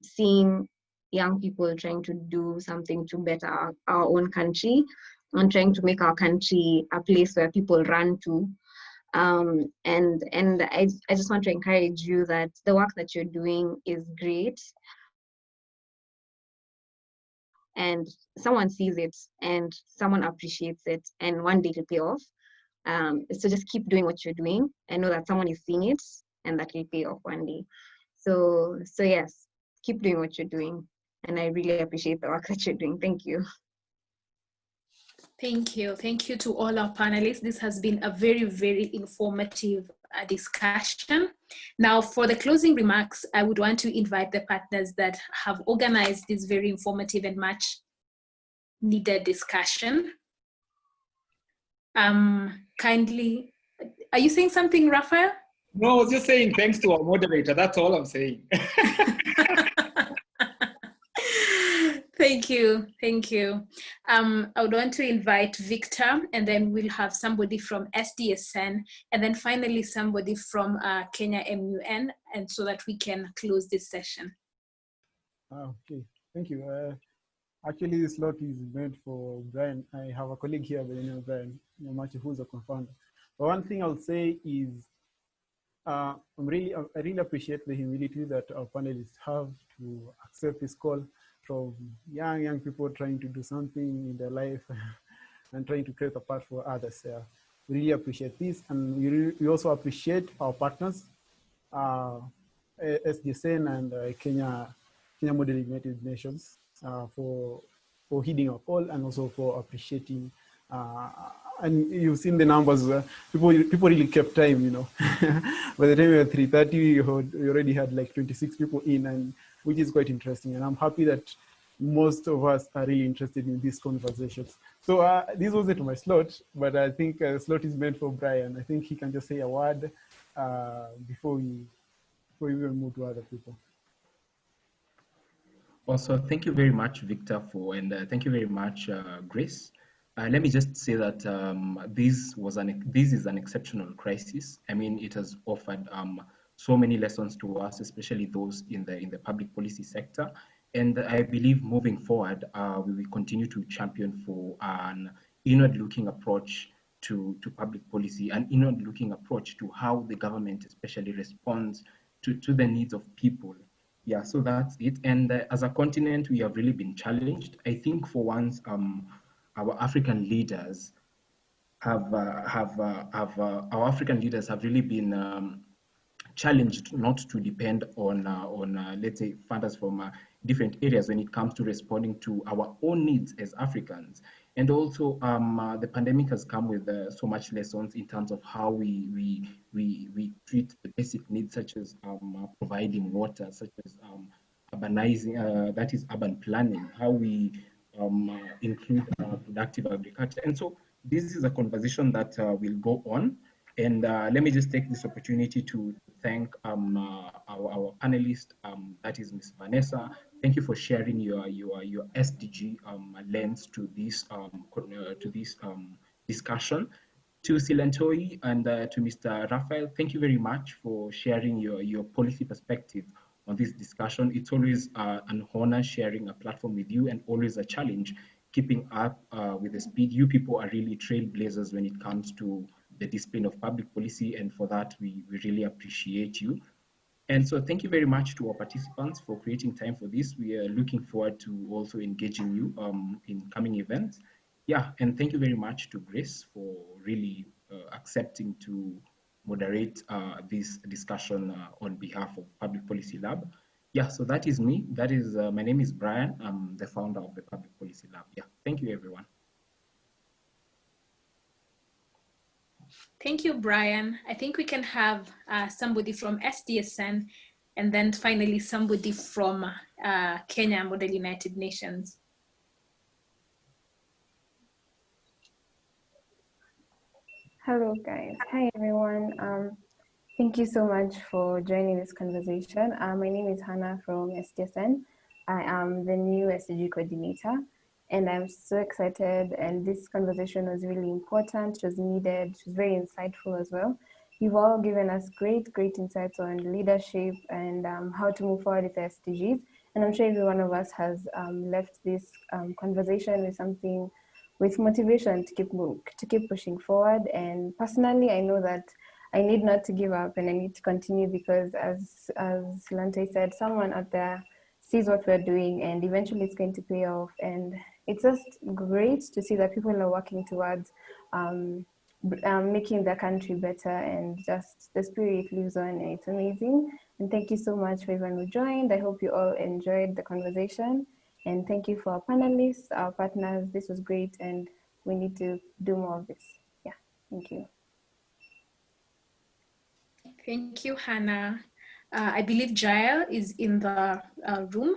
seeing young people trying to do something to better our own country and trying to make our country a place where people run to. And I just want to encourage you that the work that you're doing is great. And someone sees it and someone appreciates it, and one day it'll pay off. So just keep doing what you're doing and know that someone is seeing it and that will pay off one day. So yes, keep doing what you're doing. And I really appreciate the work that you're doing. Thank you. Thank you. Thank you to all our panelists. This has been a very, very informative discussion. Now, for the closing remarks, I would want to invite the partners that have organized this very informative and much needed discussion. Kindly, are you saying something, Raphael? No, I was just saying thanks to our moderator. That's all I'm saying. Thank you. Thank you. I would want to invite Victor, and then we'll have somebody from SDSN, and then finally somebody from Kenya MUN, and so that we can close this session. Okay, thank you. Actually, this slot is meant for Brian. I have a colleague here by the name of Brian, who's a co-founder. But one thing I'll say is I really appreciate the humility that our panelists have to accept this call from young people trying to do something in their life and trying to create a path for others. We really appreciate this, and we also appreciate our partners, SDSN and Kenya Model United Nations for heeding our call and also for appreciating. And you've seen the numbers. People really kept time, you know. By the time we were 3:30, we already had like 26 people in, and which is quite interesting. And I'm happy that most of us are really interested in these conversations. So this wasn't my slot, but I think the slot is meant for Brian. I think he can just say a word before we even move to other people. Also, thank you very much, Victor, and thank you very much, Grace. Let me just say that this is an exceptional crisis. I mean, it has offered so many lessons to us, especially those in the public policy sector. And I believe moving forward, we will continue to champion for an inward-looking approach to public policy, an inward-looking approach to how the government especially responds to the needs of people. Yeah, so that's it. And as a continent, we have really been challenged. I think for once, our African leaders have really been challenged not to depend on let's say funders from different areas when it comes to responding to our own needs as Africans. And also the pandemic has come with so much lessons in terms of how we treat the basic needs, such as providing water, such as urbanizing, that is urban planning, how we include productive agriculture. And so this is a conversation that will go on. And let me just take this opportunity to thank our panelist, that is Ms. Vanessa. Thank you for sharing your SDG lens to this discussion. To Silantoi and to Mr. Raphael, thank you very much for sharing your policy perspective on this discussion. It's always an honor sharing a platform with you, and always a challenge keeping up with the speed. You people are really trailblazers when it comes to the discipline of public policy, and for that we really appreciate you. And so thank you very much to our participants for creating time for this. We are looking forward to also engaging you in coming events. Yeah, and thank you very much to Grace for really accepting to moderate this discussion on behalf of Public Policy Lab. Yeah, so that is me. That is, my name is Brian. I'm the founder of the Public Policy Lab. Yeah, thank you, everyone. Thank you, Brian. I think we can have somebody from SDSN and then finally somebody from Kenya Model United Nations. Hello, guys. Hi, everyone. Thank you so much for joining this conversation. My name is Hannah from SDSN. I am the new SDG coordinator, and I'm so excited. And this conversation was really important. It was needed. It was very insightful as well. You've all given us great insights on leadership and how to move forward with the SDGs. And I'm sure every one of us has left this conversation with something, with motivation to keep pushing forward. And personally, I know that I need not to give up and I need to continue, because as Silantoi said, someone out there sees what we're doing and eventually it's going to pay off. And it's just great to see that people are working towards making their country better, and just the spirit lives on, and it's amazing. And thank you so much for everyone who joined. I hope you all enjoyed the conversation. And thank you for our panelists, our partners. This was great, and we need to do more of this. Yeah, thank you. Thank you, Hannah. I believe Jael is in the room.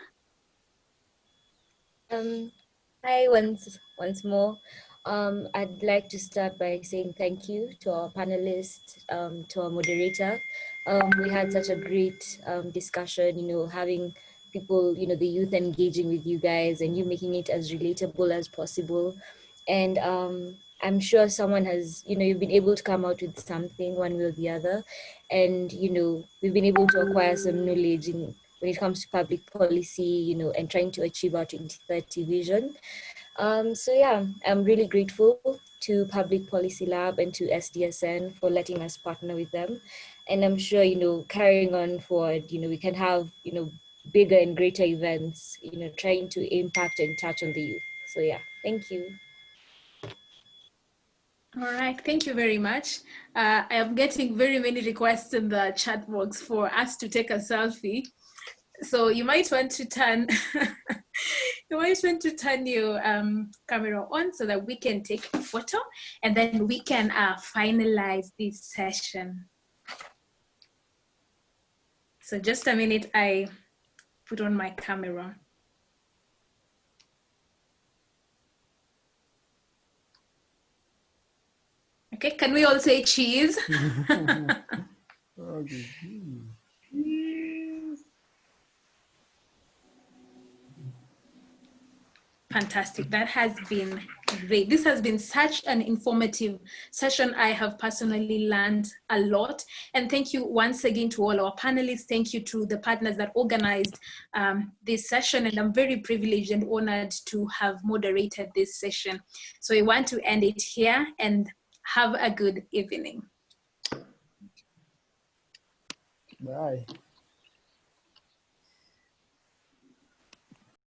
Hi, once more. I'd like to start by saying thank you to our panelists, to our moderator. We had such a great discussion, having people, the youth engaging with you guys and you making it as relatable as possible. And I'm sure someone has, you've been able to come out with something one way or the other. And, we've been able to acquire some knowledge when it comes to public policy, and trying to achieve our 2030 vision. So yeah, I'm really grateful to Public Policy Lab and to SDSN for letting us partner with them. And I'm sure, carrying on forward, we can have, bigger and greater events, trying to impact and touch on the youth. So yeah, thank you. All right, thank you very much. I am getting very many requests in the chat box for us to take a selfie. So you might want to turn your camera on so that we can take a photo, and then we can finalize this session. So just a minute, I put on my camera. Okay, can we all say cheese? Okay. Fantastic, that has been great. This has been such an informative session. I have personally learned a lot. And thank you once again to all our panelists. Thank you to the partners that organized this session. And I'm very privileged and honored to have moderated this session. So I want to end it here, and have a good evening. Bye.